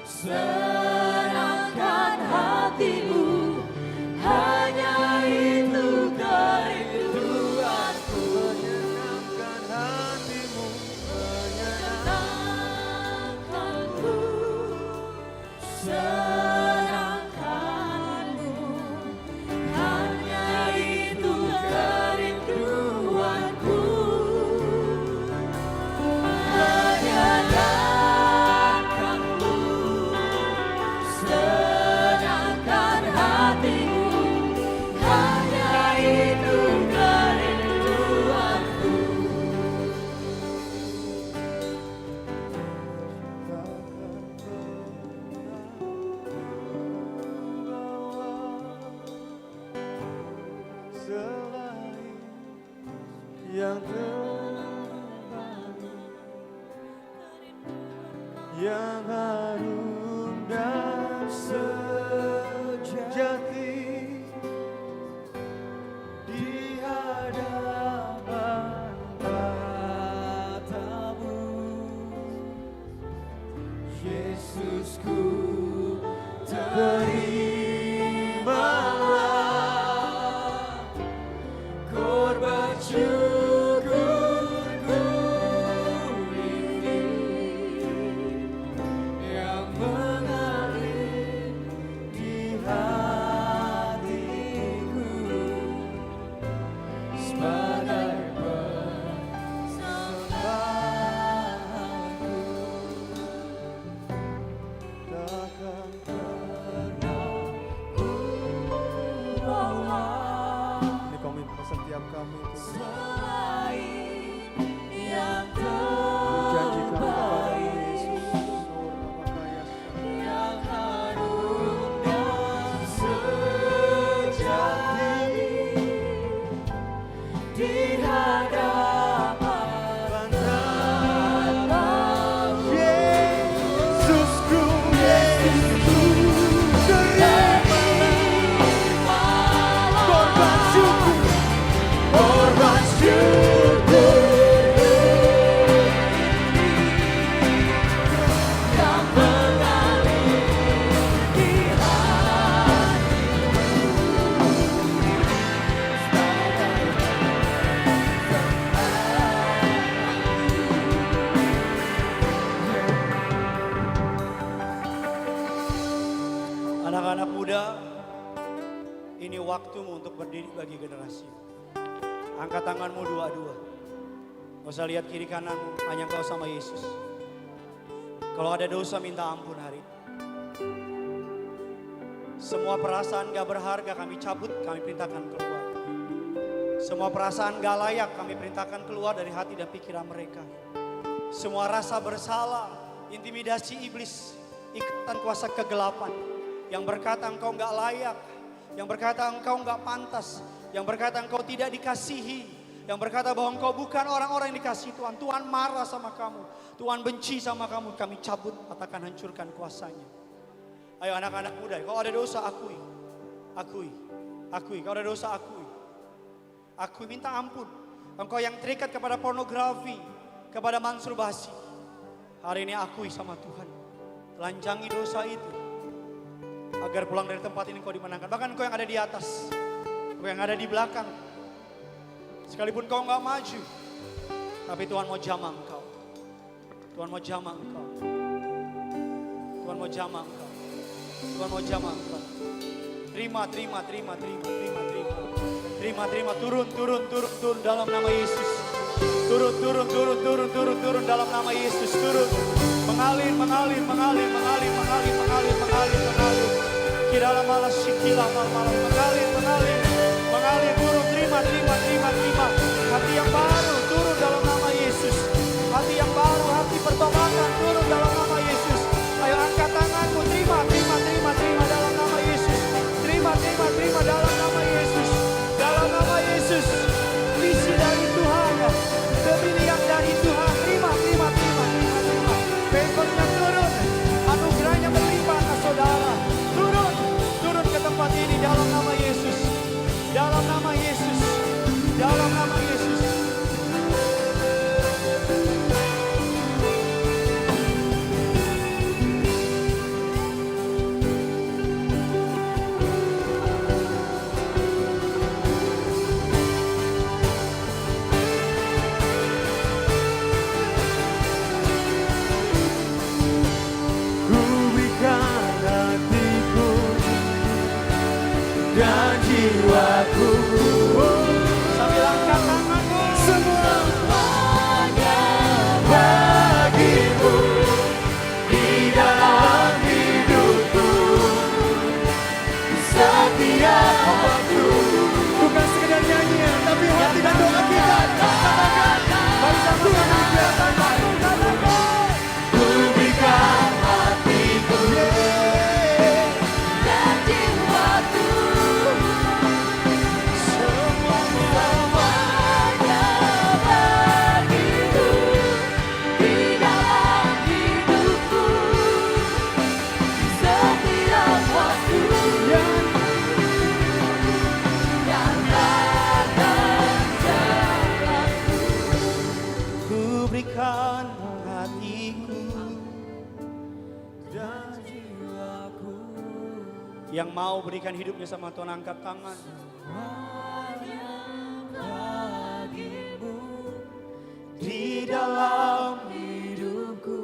senangkan hatimu, hanya itu kerinduanku, menyenangkan hatimu, menyenangkanku, senangkanmu, hanya itu kerinduanku, menyenangkanmu, senangkan hatimu, hanya itu kerinduanku. Selain yang terbaru, yang harum dan sejati di hadapan matamu, Yesusku, terimalah korban syukurku ini yang mengalir di hatiku sebagai persembahanku. Takkan pernah ku bawa ini komitmen setiap kami itu Selain yang menjanjikan kepada terbaik, Yesus yang harum dan sejati di hadapan matamu, Yesusku, Yesusku, terimalah korban syukur, korban syukur yang mengalir di Anak-anak muda, ini waktumu untuk berdiri bagi generasi. Angkat tanganmu dua-dua. Gak usah lihat kiri kananmu, hanya kau sama Yesus. Kalau ada dosa minta ampun hari ini. Semua perasaan gak berharga kami cabut, kami perintahkan keluar. Semua perasaan gak layak kami perintahkan keluar dari hati dan pikiran mereka. Semua rasa bersalah, intimidasi iblis, ikatan kuasa kegelapan. Yang berkata engkau gak layak, yang berkata engkau gak pantas, yang berkata engkau tidak dikasihi, yang berkata bahwa engkau bukan orang-orang yang dikasihi Tuhan. Tuhan marah sama kamu, Tuhan benci sama kamu, kami cabut, katakan hancurkan kuasanya. Ayo anak-anak muda, kalau ada dosa akui, akui, akui, kalau ada dosa akui. Akui, minta ampun. Engkau yang terikat kepada pornografi, kepada masturbasi, hari ini akui sama Tuhan. Telanjangi dosa itu, agar pulang dari tempat ini kau dimenangkan. Bahkan kau yang ada di atas, kau yang ada di belakang, sekalipun kau nggak maju, tapi Tuhan mau jamah engkau. Tuhan mau jamah engkau. Tuhan mau jamah engkau. Tuhan mau jamah engkau. Terima, terima, terima, terima, terima, terima. Terima, terima, turun, turun, turun, turun dalam nama Yesus. Turun, turun, turun, turun, turun, turun dalam nama Yesus. Turun, mengalir, mengalir, mengalir, mengalir, mengalir, mengalir, mengalir, mengalir. Kira malas, sikila malas, mengalir, mengalir, mengalir, turun, terima, terima, terima, terima. Hati yang baru turun dalam nama Yesus. Hati yang baru, hati pertobatan turun dalam nama Yesus. Yang mau berikan hidupnya sama Tuhan angkat tangan. bagimu Di dalam hidupku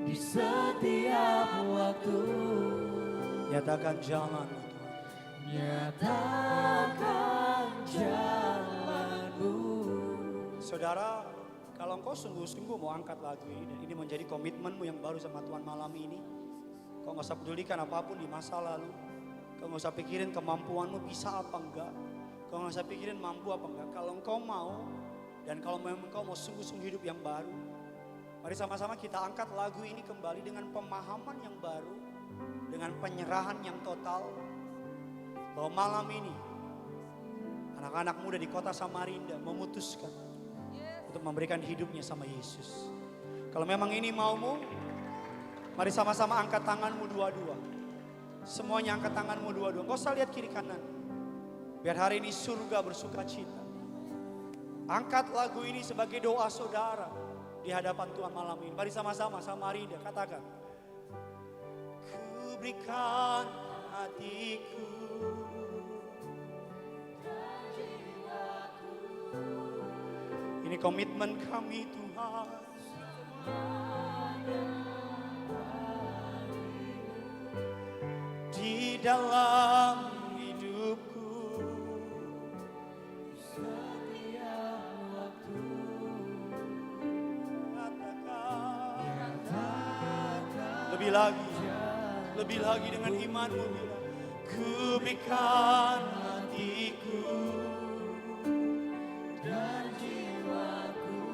di setiap waktu. nyatakan jalan Tuhan. Nyatakan jalanmu. Saudara, kalau engkau sungguh-sungguh mau angkat lagu ini, dan ini menjadi komitmenmu yang baru sama Tuhan malam ini, kau gak usah pedulikan apapun di masa lalu. Kau gak usah pikirin kemampuanmu bisa apa enggak. Kau gak usah pikirin mampu apa enggak. Kalau engkau mau, dan kalau memang engkau mau sungguh-sungguh hidup yang baru, mari sama-sama kita angkat lagu ini kembali dengan pemahaman yang baru, dengan penyerahan yang total, bahwa malam ini anak-anak muda di kota Samarinda memutuskan untuk memberikan hidupnya sama Yesus. Kalau memang ini maumu, mari sama-sama angkat tanganmu dua-dua. Semuanya angkat tanganmu dua-dua. Gak usah lihat kiri kanan. Biar hari ini surga bersuka cita. Angkat lagu ini sebagai doa saudara di hadapan Tuhan malam ini. Mari sama-sama Samarinda katakan. Ku berikan hatiku. Ini komitmen kami Tuhan. Di dalam hidupku setiap waktu. Katakan lebih lagi dengan imanmu bilang, ku berikan hatiku dan jiwaku,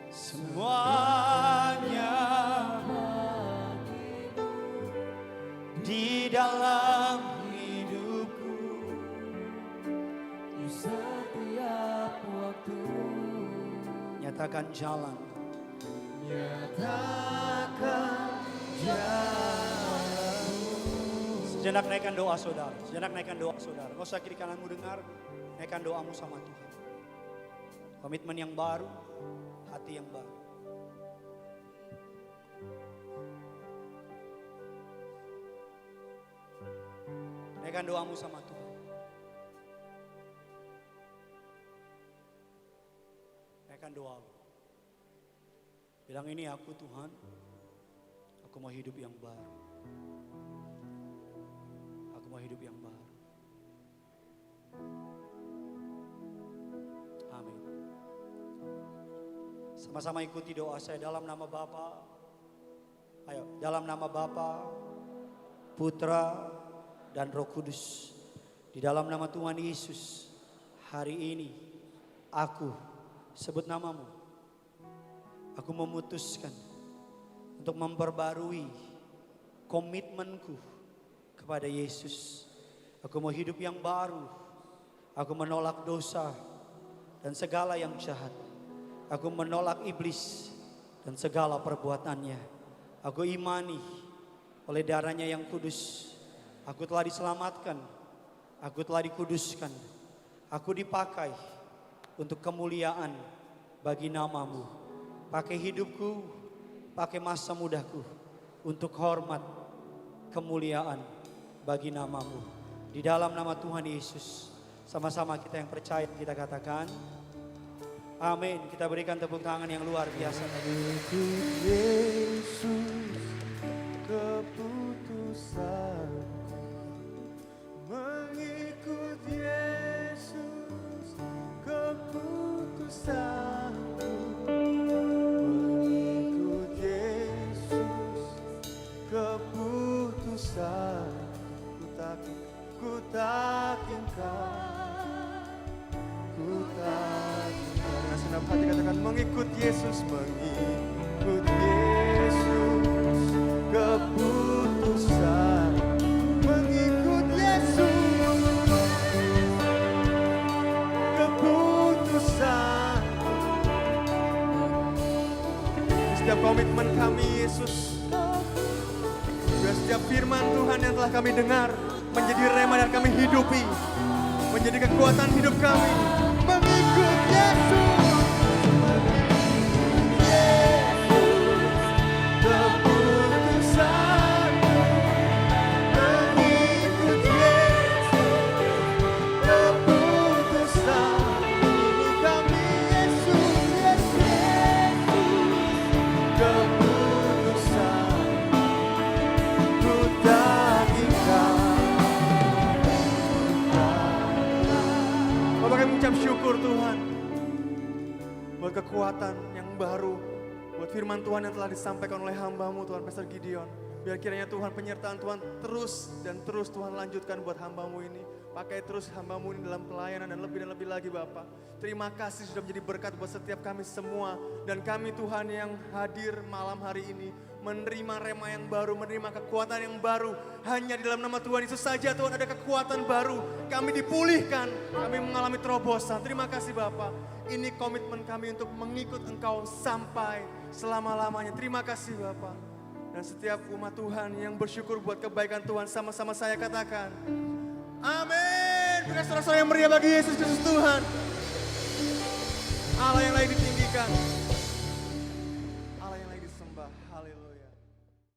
semuanya di dalam hidupku Di setiap waktu. nyatakan jalan. Nyatakan jalanmu. Sejenak naikkan doa saudara. Sejenak naikkan doa saudara. Gak usah kiri kananmu dengar. Naikkan doamu sama Tuhan. Komitmen yang baru. Hati yang baru. Naikkan doamu sama Tuhan. Naikkan doamu. Bilang ini aku Tuhan. Aku mau hidup yang baru. Aku mau hidup yang baru. Amin. Sama-sama ikuti doa saya dalam nama Bapa. Ayo, dalam nama Bapa, Putra, dan Roh Kudus. Di dalam nama Tuhan Yesus, hari ini aku sebut namamu. Aku memutuskan untuk memperbarui komitmenku kepada Yesus. Aku mau hidup yang baru. Aku menolak dosa dan segala yang jahat. Aku menolak iblis dan segala perbuatannya. Aku imani oleh darahnya yang kudus. Aku telah diselamatkan. Aku telah dikuduskan. Aku dipakai untuk kemuliaan bagi namamu. Pakai hidupku, pakai masa mudaku untuk hormat, kemuliaan bagi namamu. Di dalam nama Tuhan Yesus, sama-sama kita yang percaya kita katakan, amin. Kita berikan tepuk tangan yang luar biasa. Ikut Yesus, keputusan. Mengikut Yesus, keputusanku. Mengikut Yesus, keputusan. Ku takkan. Dengan senang hati katakan mengikut Yesus, mengikut Yesus, keputusan. Mengikut Yesus, keputusan. Setiap komitmen kami Yesus, biar setiap firman Tuhan yang telah kami dengar menjadi rema dan kami hidupi, menjadi kekuatan hidup kami. Mengikut Yesus, keputusan. kekuatan yang baru buat firman Tuhan yang telah disampaikan oleh hamba-Mu Tuhan Pastor Gideon. Biar kiranya Tuhan penyertaan Tuhan terus dan terus Tuhan lanjutkan buat hamba-Mu ini. Pakai terus hamba-Mu ini dalam pelayanan dan lebih lagi Bapa. Terima kasih sudah menjadi berkat buat setiap kami semua. Dan kami Tuhan yang hadir malam hari ini menerima rema yang baru, menerima kekuatan yang baru. Hanya di dalam nama Tuhan Yesus saja Tuhan ada kekuatan baru. Kami dipulihkan, kami mengalami terobosan. Terima kasih Bapa. Ini komitmen kami untuk mengikut Engkau sampai selama-lamanya. Terima kasih Bapa. Dan setiap umat Tuhan yang bersyukur buat kebaikan Tuhan sama-sama saya katakan. Amin. Berikan sorak-sorai yang meriah bagi Yesus Kristus Tuhan. Allah yang lain ditinggikan.